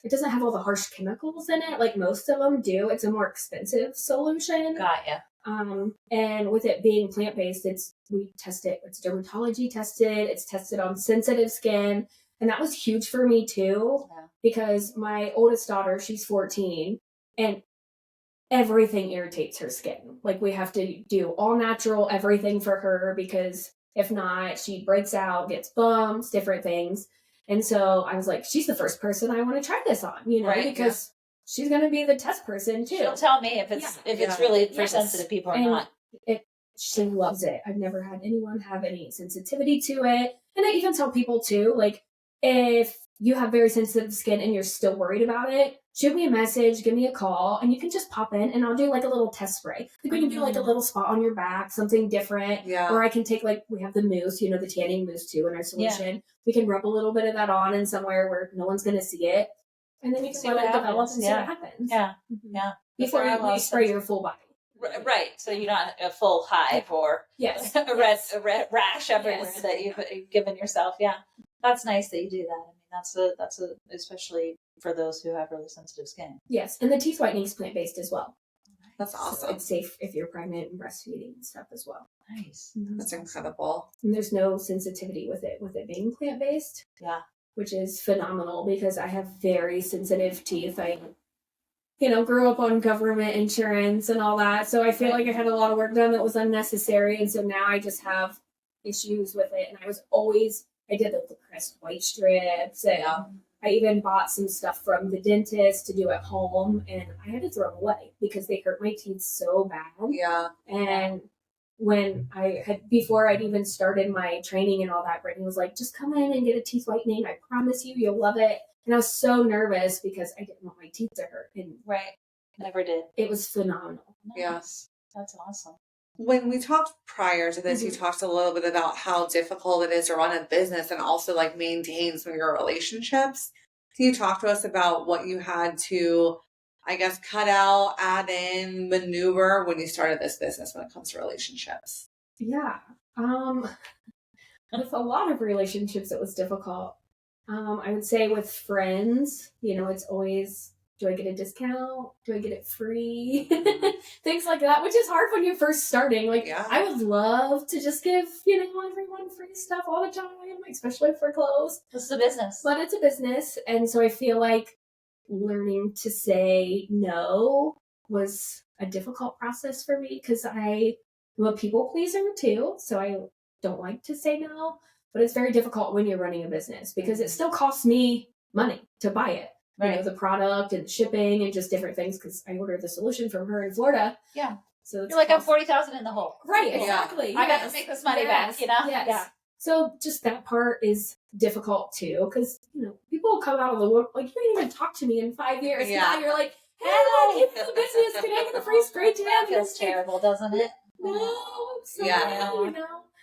doesn't have all the harsh chemicals in it like most of them do. It's a more expensive solution. Got ya. And with it being plant-based, we test it. It's dermatology tested. It's tested on sensitive skin. And that was huge for me too, because my oldest daughter, she's 14, and everything irritates her skin. Like we have to do all natural everything for her, because if not, she breaks out, gets bumps, different things. And so I was like, she's the first person I want to try this on, because she's going to be the test person too. She'll tell me if it's really for sensitive people or not. She loves it. I've never had anyone have any sensitivity to it. And I even tell people too, like, if you have very sensitive skin and you're still worried about it, shoot me a message, give me a call, and you can just pop in and I'll do like a little test spray. Like we can do like a little spot on your back, something different. Yeah. Or I can take we have the mousse, the tanning mousse too in our solution. Yeah. We can rub a little bit of that on in somewhere where no one's going to see it. And then you can let it develop and see what happens. Yeah. Mm-hmm. Yeah. Before you spray your full body. Right. So you're not a full hive or a red rash everywhere that you've given yourself. Yeah. That's nice that you do that. I mean, that's especially for those who have really sensitive skin. Yes. And the teeth whitening is plant-based as well. That's awesome. So it's safe if you're pregnant and breastfeeding and stuff as well. Nice. Mm-hmm. That's incredible. And there's no sensitivity with it being plant-based. Yeah. Which is phenomenal because I have very sensitive teeth. I grew up on government insurance and all that. So I feel like I had a lot of work done that was unnecessary. And so now I just have issues with it. And I did the Crest white strips. And I even bought some stuff from the dentist to do at home. And I had to throw them away because they hurt my teeth so bad. Yeah. And when before I'd even started my training and all that, Brittany was like, just come in and get a teeth whitening. I promise you'll love it. And I was so nervous because I didn't want my teeth to hurt. And never did. It was phenomenal. Nice. Yes. That's awesome. When we talked prior to this, you talked a little bit about how difficult it is to run a business and also maintain some of your relationships. Can you talk to us about what you had to, I guess, cut out, add in, maneuver when you started this business when it comes to relationships? Yeah. With a lot of relationships, it was difficult. I would say with friends, it's always, do I get a discount? Do I get it free? Things like that, which is hard when you're first starting. I would love to just give, everyone free stuff all the time, especially for clothes. This is a business. But it's a business. And so I feel like learning to say no was a difficult process for me because I'm a people pleaser too. So I don't like to say no. But it's very difficult when you're running a business because it still costs me money to buy it. Right. The product and shipping and just different things because I ordered the solution from her in Florida. Yeah. So you're like, I'm 40,000 in the hole. Right. Exactly. Yeah. I got to make this money back, Yes. Yeah. So just that part is difficult too because, people will come out of the wood like, you didn't even talk to me in 5 years. Yeah. Now you're like, hey, I'm in the business. Can I get a free spray tan? That feels terrible, doesn't it? No. So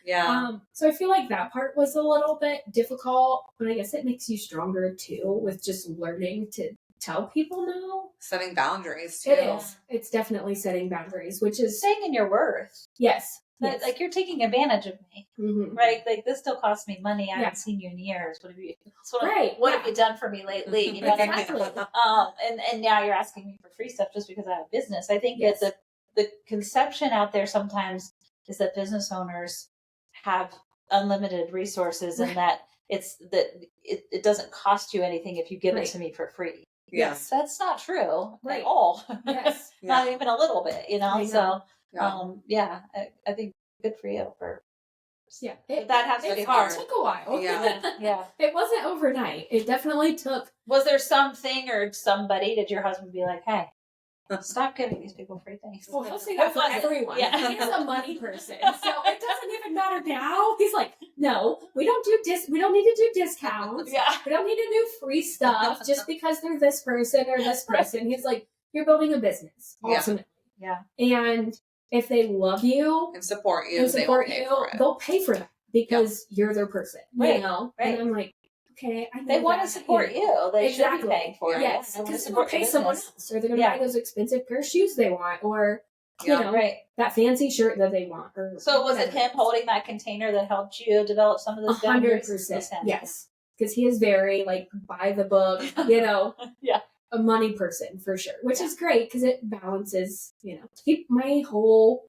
Yeah. So I feel like that part was a little bit difficult, but I guess it makes you stronger too with just learning to tell people no. Setting boundaries too. It is. It's definitely setting boundaries, which is staying in your worth. Yes. But, yes. like, you're taking advantage of me, right? Like, this still costs me money. I haven't seen you in years. What have you done for me lately? You know, exactly. And now you're asking me for free stuff just because I have a business. I think that the conception out there sometimes is that business owners have unlimited resources and that it doesn't cost you anything if you give it to me for free. Yes. That's not true at all. Yes. Not even a little bit, you know? So, I think good for you for that has to be hard. It took a while. Yeah. It wasn't overnight. It definitely took. Was there something or somebody, did your husband be like, hey, stop giving these people free things? Well, he'll say that for everyone. Yeah. He's a money person, so it doesn't even matter now. He's like, no, we don't we don't need to do discounts. Yeah. We don't need to do free stuff just because they're this person or this person. He's like, you're building a business, ultimately. Yeah. And if they love you and support you, they'll pay for that because you're their person, you know? Right. And I'm like, okay, I know they want to support you. They should be paying for it. Yes, because they're going to pay someone else, or they're going to buy those expensive pair of shoes they want, or you know, that fancy shirt that they want. Or so was it him holding that container that helped you develop some of those boundaries? 100%. Yes, because he is very like by the book, you know. A money person for sure, which is great because it balances, you know, keep my whole.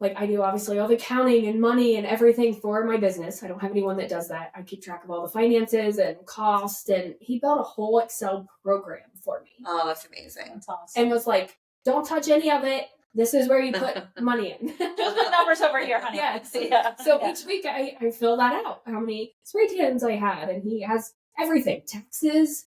Like, I do obviously all the accounting and money and everything for my business. I don't have anyone that does that. I keep track of all the finances and cost. And he built a whole Excel program for me. Oh, that's amazing. That's awesome. And was like, don't touch any of it. This is where you put money in. Just put numbers over here, honey. So each week I fill that out. How many spray tans I had. And he has everything. Taxes,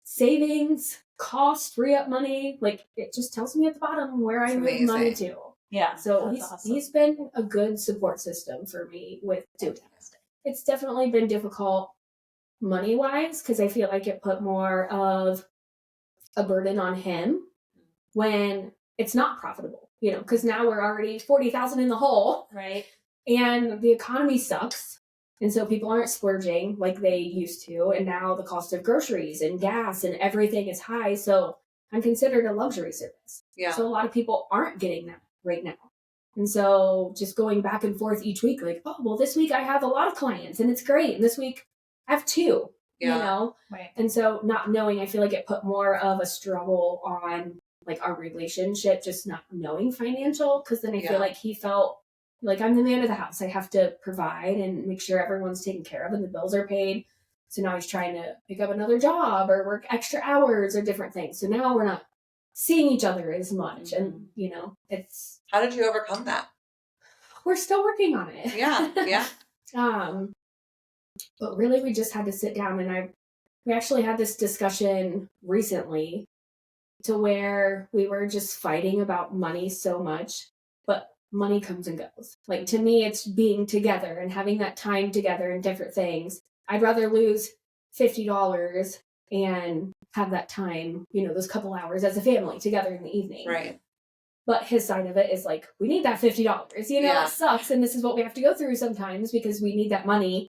savings, cost, re-up money. Like, it just tells me at the bottom where I move money to. Yeah. So he's been a good support system for me with doing that. It's definitely been difficult money-wise because I feel like it put more of a burden on him when it's not profitable, you know, because now we're already 40,000 in the hole. Right. And the economy sucks. And so people aren't splurging like they used to. And now the cost of groceries and gas and everything is high. So I'm considered a luxury service. Yeah. So a lot of people aren't getting that right now. And so just going back and forth each week, like, oh, well, this week I have a lot of clients and it's great. And this week I have 2, you know? Right. And so not knowing, I feel like it put more of a struggle on like our relationship, just not knowing financial. Cause then I feel like he felt like I'm the man of the house. I have to provide and make sure everyone's taken care of and the bills are paid. So now he's trying to pick up another job or work extra hours or different things. So now we're not seeing each other as much. And, you know, it's... How did you overcome that? We're still working on it. Yeah. But really we just had to sit down and we actually had this discussion recently to where we were just fighting about money so much, but money comes and goes. Like, to me, it's being together and having that time together and different things. I'd rather lose $50 and have that time, you know, those couple hours as a family together in the evening. Right. But his side of it is like, we need that $50. You know, it sucks. And this is what we have to go through sometimes because we need that money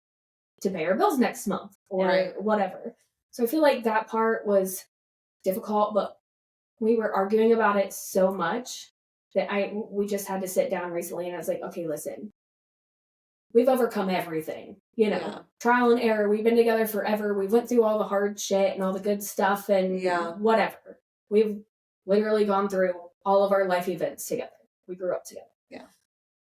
to pay our bills next month or whatever. So I feel like that part was difficult, but we were arguing about it so much that we just had to sit down recently and I was like, okay, listen, we've overcome everything, you know, trial and error. We've been together forever. We went through all the hard shit and all the good stuff and whatever. We've literally gone through all of our life events together. We grew up together. Yeah.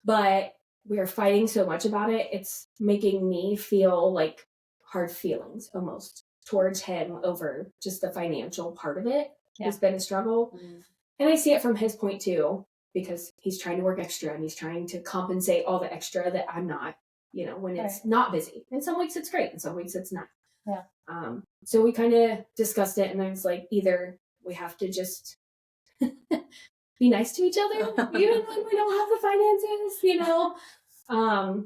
But we are fighting so much about it. It's making me feel like hard feelings almost towards him over just the financial part of it. It's been a struggle. Mm-hmm. And I see it from his point too, because he's trying to work extra and he's trying to compensate all the extra that I'm not, you know, when it's not busy. And some weeks it's great and some weeks it's not. Yeah. So we kind of discussed it and I was like, either we have to just be nice to each other, even when we don't have the finances, you know,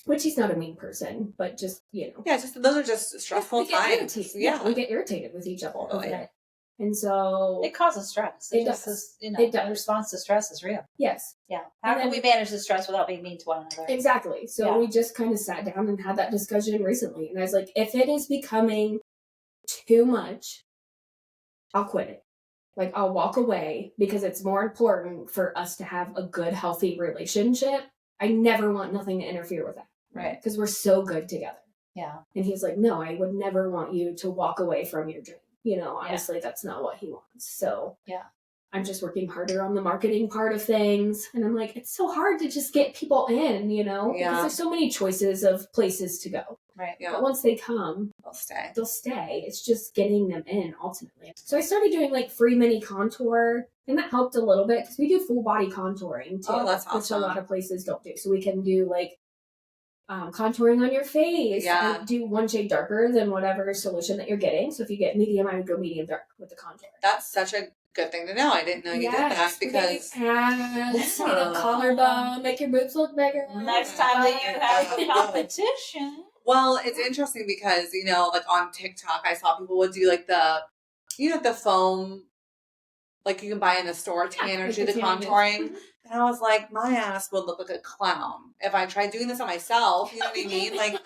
which he's not a mean person, but just, you know. Yeah, just those are just stressful times. We get irritated with each other over it. And so it causes stress. It does. You know, the response to stress is real. Yes. Yeah. How can we manage the stress without being mean to one another? Exactly. So we just kind of sat down and had that discussion recently. And I was like, if it is becoming too much, I'll quit it. Like, I'll walk away because it's more important for us to have a good, healthy relationship. I never want nothing to interfere with that. Right. Because we're so good together. Yeah. And he's like, no, I would never want you to walk away from your dream. You know, honestly, that's not what he wants. So yeah, I'm just working harder on the marketing part of things. And I'm like, it's so hard to just get people in, you know, because there's so many choices of places to go. Right. Yeah. But once they come, they'll stay. It's just getting them in ultimately. So I started doing like free mini contour, and that helped a little bit because we do full body contouring too. Oh, that's awesome. Which a lot of places don't do. So we can do like contouring on your face and do one shade darker than whatever solution that you're getting. So if you get medium, I would go medium dark with the contour. That's such a good thing to know. I didn't know you did that because abs, collarbone, make your boobs look bigger. Next time that you have a competition. Well, it's interesting because, you know, like on TikTok, I saw people would do like the foam, like you can buy in the store tan or do the contouring. And I was like, my ass would look like a clown if I tried doing this on myself. You know what I mean? Like,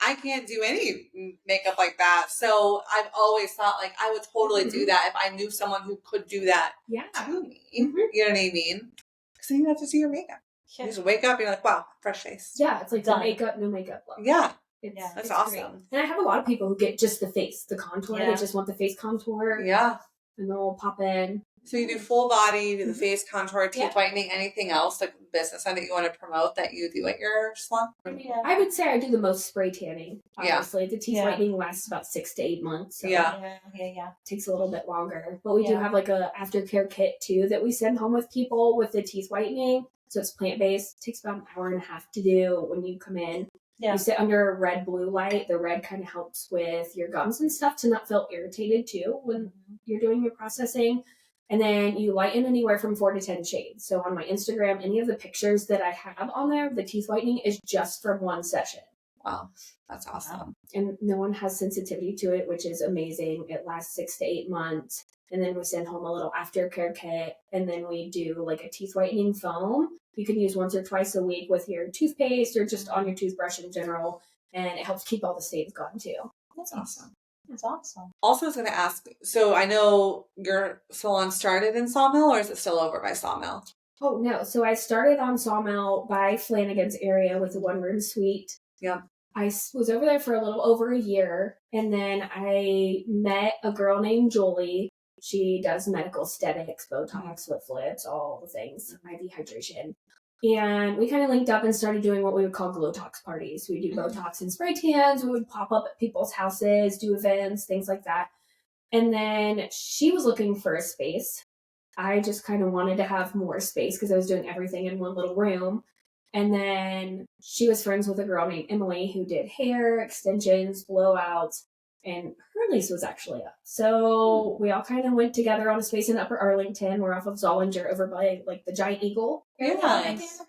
I can't do any makeup like that. So I've always thought like I would totally do that if I knew someone who could do that to me. You know what I mean? Because then you have to do your makeup. Yeah. You just wake up and you're like, wow, fresh face. Yeah, it's like no makeup look. Yeah. That's awesome. Great. And I have a lot of people who get just the face, the contour. They just want the face contour. Yeah. And they'll pop in. So you do full body, you do the face contour, teeth whitening, anything else, like business side that you want to promote that you do at your salon? I mean, I would say I do the most spray tanning, obviously. The teeth whitening lasts about 6 to 8 months. So it takes a little bit longer. But we do have like a aftercare kit too that we send home with people with the teeth whitening. So it's plant-based. It takes about an hour and a half to do when you come in. Yeah. You sit under a red-blue light. The red kind of helps with your gums and stuff to not feel irritated too when you're doing your processing. And then you lighten anywhere from 4 to 10 shades. So on my Instagram, any of the pictures that I have on there, the teeth whitening is just from one session. Wow. That's awesome. And no one has sensitivity to it, which is amazing. It lasts 6 to 8 months. And then we send home a little aftercare kit. And then we do like a teeth whitening foam. You can use once or twice a week with your toothpaste or just on your toothbrush in general. And it helps keep all the stains gone too. That's awesome. That's awesome. Also, I was going to ask, so I know your salon started in Sawmill, or is it still over by Sawmill? Oh, no. So I started on Sawmill by Flanagan's area with a 1-room suite. Yeah. I was over there for a little over a year, and then I met a girl named Julie. She does medical aesthetics, Botox, lip flips, all the things, IV hydration. And we kind of linked up and started doing what we would call Glowtox parties. We do Botox and spray tans. We would pop up at people's houses, do events, things like that. And then she was looking for a space. I just kind of wanted to have more space because I was doing everything in one little room. And then she was friends with a girl named Emily who did hair, extensions, blowouts, and her lease was actually up. So we all kind of went together on a space in Upper Arlington. We're off of Zollinger over by like the Giant Eagle area. Nice.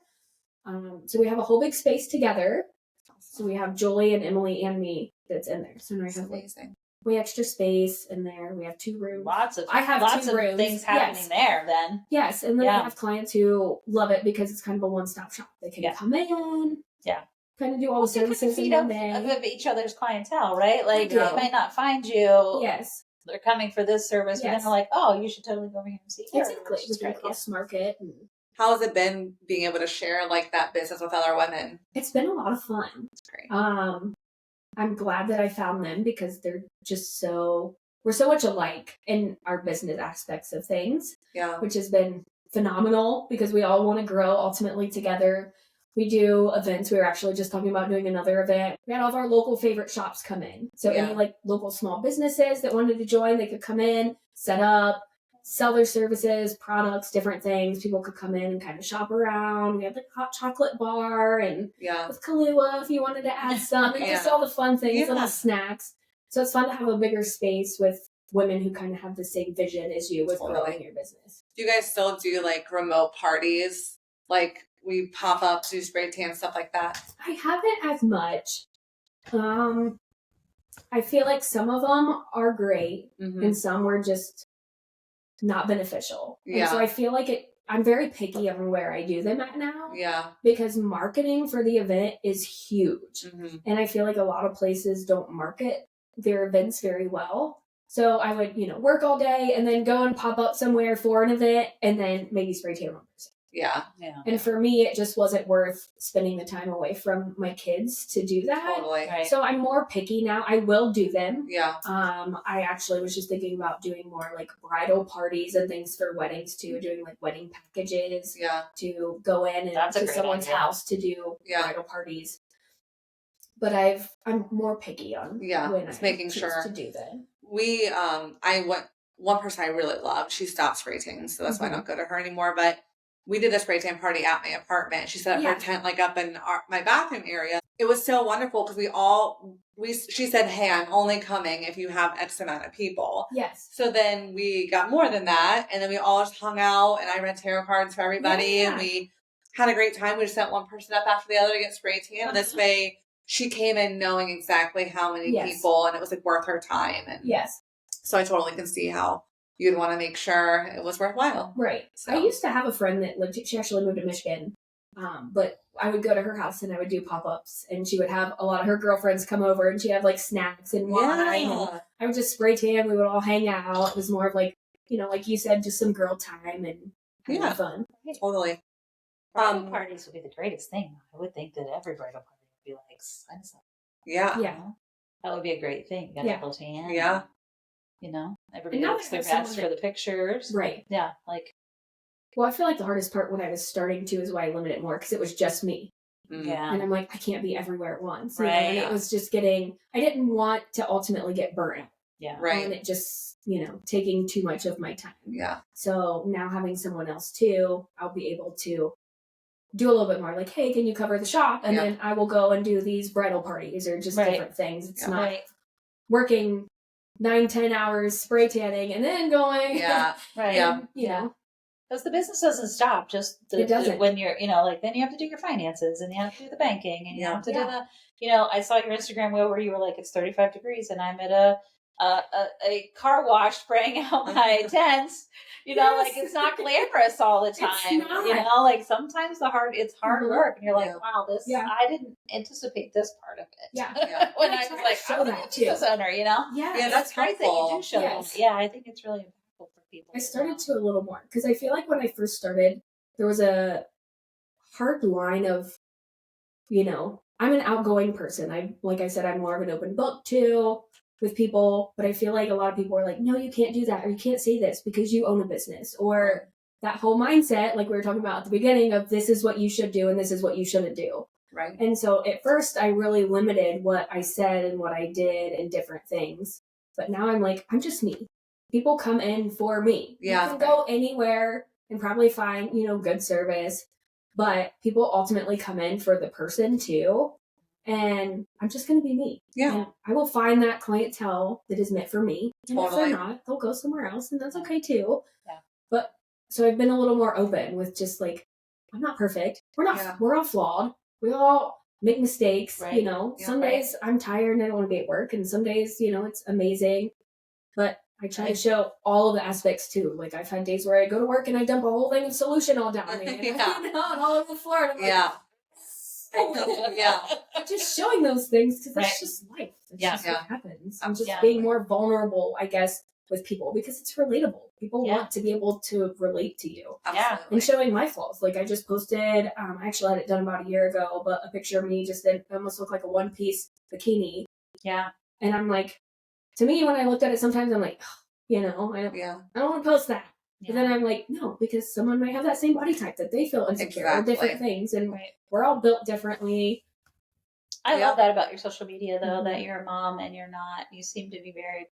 So we have a whole big space together. So we have Julie and Emily and me that's in there. So now I have amazing. Way extra space in there. We have 2 rooms. I have lots of rooms. Things happening there then. Yes. And then we have clients who love it because it's kind of a one-stop shop. They can come in. Yeah. Kind of do all the services in one day. Of each other's clientele, right? Like they might not find you. Yes. They're coming for this service, but then they're like, oh, you should totally go over here and see her. Exactly. We can cross-market. How has it been being able to share like that business with other women? It's been a lot of fun. It's great. I'm glad that I found them because they're just we're so much alike in our business aspects of things. Yeah. Which has been phenomenal because we all want to grow ultimately together. We do events. We were actually just talking about doing another event. We had all of our local favorite shops come in. So any like local small businesses that wanted to join, they could come in, set up, sell their services, products, different things. People could come in and kind of shop around. We had like a hot chocolate bar and with Kahlua if you wanted to add some and just all the fun things, little snacks. So it's fun to have a bigger space with women who kind of have the same vision as you with growing your business. Do you guys still do like remote parties? Like we pop up, do spray tan, stuff like that? I haven't as much. I feel like some of them are great and some were just not beneficial. And so I feel like I'm very picky on where I do them at now. Yeah. Because marketing for the event is huge. And I feel like a lot of places don't market their events very well. So I would, work all day and then go and pop up somewhere for an event and then maybe spray tan one person. Yeah. And for me, it just wasn't worth spending the time away from my kids to do that. Totally. Right. So I'm more picky now. I will do them. Yeah. I actually was just thinking about doing more like bridal parties and things for weddings too, doing like wedding packages. Yeah. To go in and to someone's house to do bridal parties. But I'm more picky on when I making choose sure to do that. One person I really love, she stopped spray tanning, so that's why I don't go to her anymore. But we did a spray tan party at my apartment. She set up her tent like up in my bathroom area. It was so wonderful because she said, hey, I'm only coming if you have X amount of people. Yes. So then we got more than that. And then we all just hung out and I read tarot cards for everybody. And we had a great time. We just sent one person up after the other to get spray tan. And this way she came in knowing exactly how many people and it was like worth her time. And so I totally can see how you'd want to make sure it was worthwhile. Right. So. I used to have a friend that she actually moved to Michigan. But I would go to her house and I would do pop-ups and she would have a lot of her girlfriends come over and she'd have like snacks and wine. And I would just spray tan. We would all hang out. It was more of like, like you said, just some girl time and having fun. Totally. Bridal parties would be the greatest thing. I would think that every bridal party would be like, sign something. Yeah. Yeah. That would be a great thing. You got a little tan. Yeah. Everybody looks their best for the pictures. Right. Yeah. Well, I feel like the hardest part when I was starting to is why I limited it more because it was just me. Yeah. And I'm like, I can't be everywhere at once. Right. And it was just I didn't want to ultimately get burnt out. Yeah. Right. And it just, taking too much of my time. Yeah. So now having someone else too, I'll be able to do a little bit more like, hey, can you cover the shop? And then I will go and do these bridal parties or just different things. It's not working 9-10 hours spray tanning and then going. Yeah. Right. And, because the business doesn't stop just it doesn't. When you're, then you have to do your finances and you have to do the banking and you have to do the, I saw your Instagram where you were like, it's 35 degrees and I'm at a car wash spraying out my tents, it's not glamorous all the time. It's not. Sometimes it's hard work and you're like, wow, I didn't anticipate this part of it. Yeah. When I was like, show that too. Business owner, Yeah. Yeah, that's great that you do show that. Yeah, I think it's really important. People. I started to a little more because I feel like when I first started, there was a hard line of, I'm an outgoing person. Like I said, I'm more of an open book too with people, but I feel like a lot of people are like, no, you can't do that or you can't say this because you own a business or that whole mindset, like we were talking about at the beginning of this is what you should do and this is what you shouldn't do. Right. And so at first I really limited what I said and what I did and different things, but now I'm like, I'm just me. People come in for me. Yeah. You can go anywhere and probably find, good service, but people ultimately come in for the person too. And I'm just going to be me. Yeah. And I will find that clientele that is meant for me. And totally. if they're not, they'll go somewhere else and that's okay too. Yeah. But so I've been a little more open with just like, I'm not perfect. We're all flawed. We all make mistakes, right. Some days I'm tired and I don't want to be at work. And some days, it's amazing. But I try to show all of the aspects too. Like I've had days where I go to work and I dump a whole thing of solution all down me, and all over the floor. And I'm like, just showing those things because that's just life. That's just what happens. I'm just being more vulnerable, I guess, with people because it's relatable. People want to be able to relate to you. Absolutely. And showing my flaws. Like I just posted, I actually had it done about a year ago, but a picture of me just it almost looked like a one-piece bikini. Yeah. And I'm like, to me, when I looked at it, sometimes I'm like, I don't want to post that. But then I'm like, no, because someone might have that same body type that they feel insecure or different things. And we're all built differently. I love that about your social media, though, that you're a mom and you're not. You seem to be very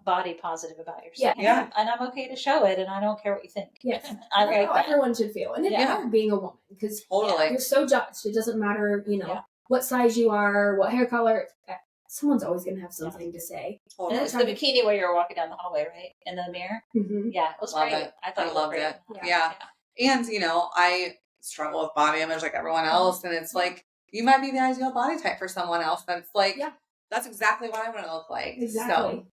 body positive about yourself. Yeah. And I'm okay to show it, and I don't care what you think. Yes. I like that. Everyone should feel. And it's hard being a woman because you're so judged. It doesn't matter, what size you are, what hair color. Someone's always going to have something to say. And it's the bikini where you were walking down the hallway, right? In the mirror? Mm-hmm. Yeah, it was great. I thought I loved it. Yeah. And, I struggle with body image like everyone else. And it's like, you might be the ideal body type for someone else. But it's like, that's exactly what I want to look like. Exactly. So.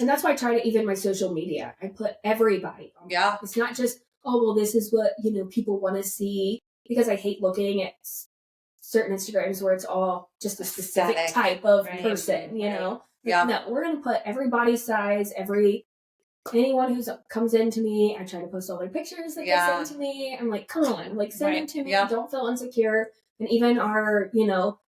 And that's why I try to, even my social media, I put everybody on. Yeah. It's not just, this is what, people want to see. Because I hate looking at certain Instagrams where it's all just a specific type of person, Like, no, we're going to put every body size, anyone who comes into me, I try to post all their pictures that they send to me. I'm like, come on, like send them to me. Don't feel insecure. And even our,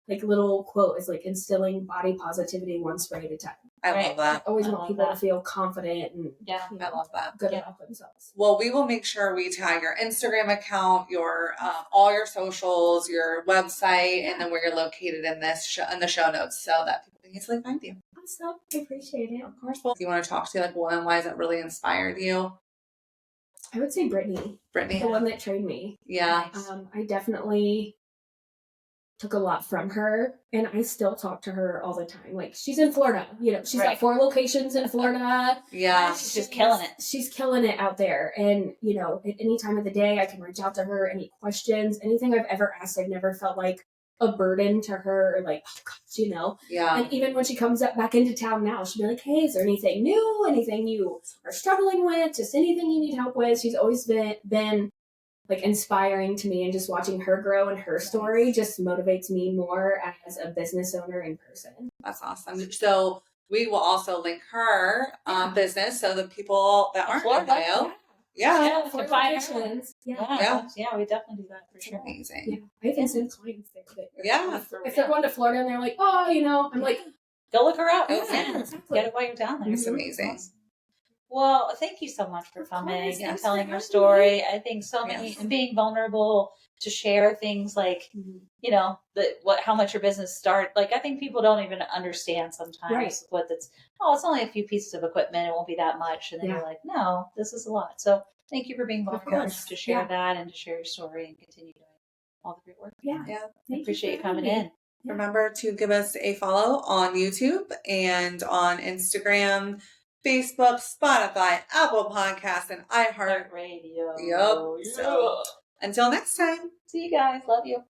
like little quote is like instilling body positivity one spray at a time. I love that. I always want people to feel confident and I love that. Good about themselves. Well, we will make sure we tag your Instagram account, your all your socials, your website, and then where you're located in this in the show notes, so that people can easily find you. Awesome, I appreciate it. Of course. Well, if you want to talk to like why has it really inspired you? I would say Brittany, the one that trained me. Yeah. I definitely took a lot from her, and I still talk to her all the time. Like, she's in Florida, she's got 4 locations in Florida. She's killing it. She's killing it out there. And, at any time of the day, I can reach out to her, any questions, anything I've ever asked. I've never felt like a burden to her, or like, oh gosh, Yeah. And even when she comes back into town now, she'll be like, hey, is there anything new, anything you are struggling with, just anything you need help with? She's always been like inspiring to me, and just watching her grow and her story just motivates me more as a business owner in person. That's awesome. So we will also link her business, so the people that aren't in bio. Yeah, for financials. Yeah, we definitely do that for sure. Amazing. I even send clients there. If they're going to Florida and they're like, I'm like, go look her up. Exactly. Get it while you're down there. It's amazing. Well, thank you so much for coming and telling your story. I think so many, and being vulnerable to share things like, how much your business started. Like, I think people don't even understand sometimes what it's only a few pieces of equipment. It won't be that much. And then you're like, no, this is a lot. So thank you for being vulnerable enough to share that and to share your story and continue doing all the great work. I appreciate you coming in. Remember to give us a follow on YouTube and on Instagram, Facebook, Spotify, Apple Podcasts, and iHeartRadio. Yep. So until next time. See you guys. Love you.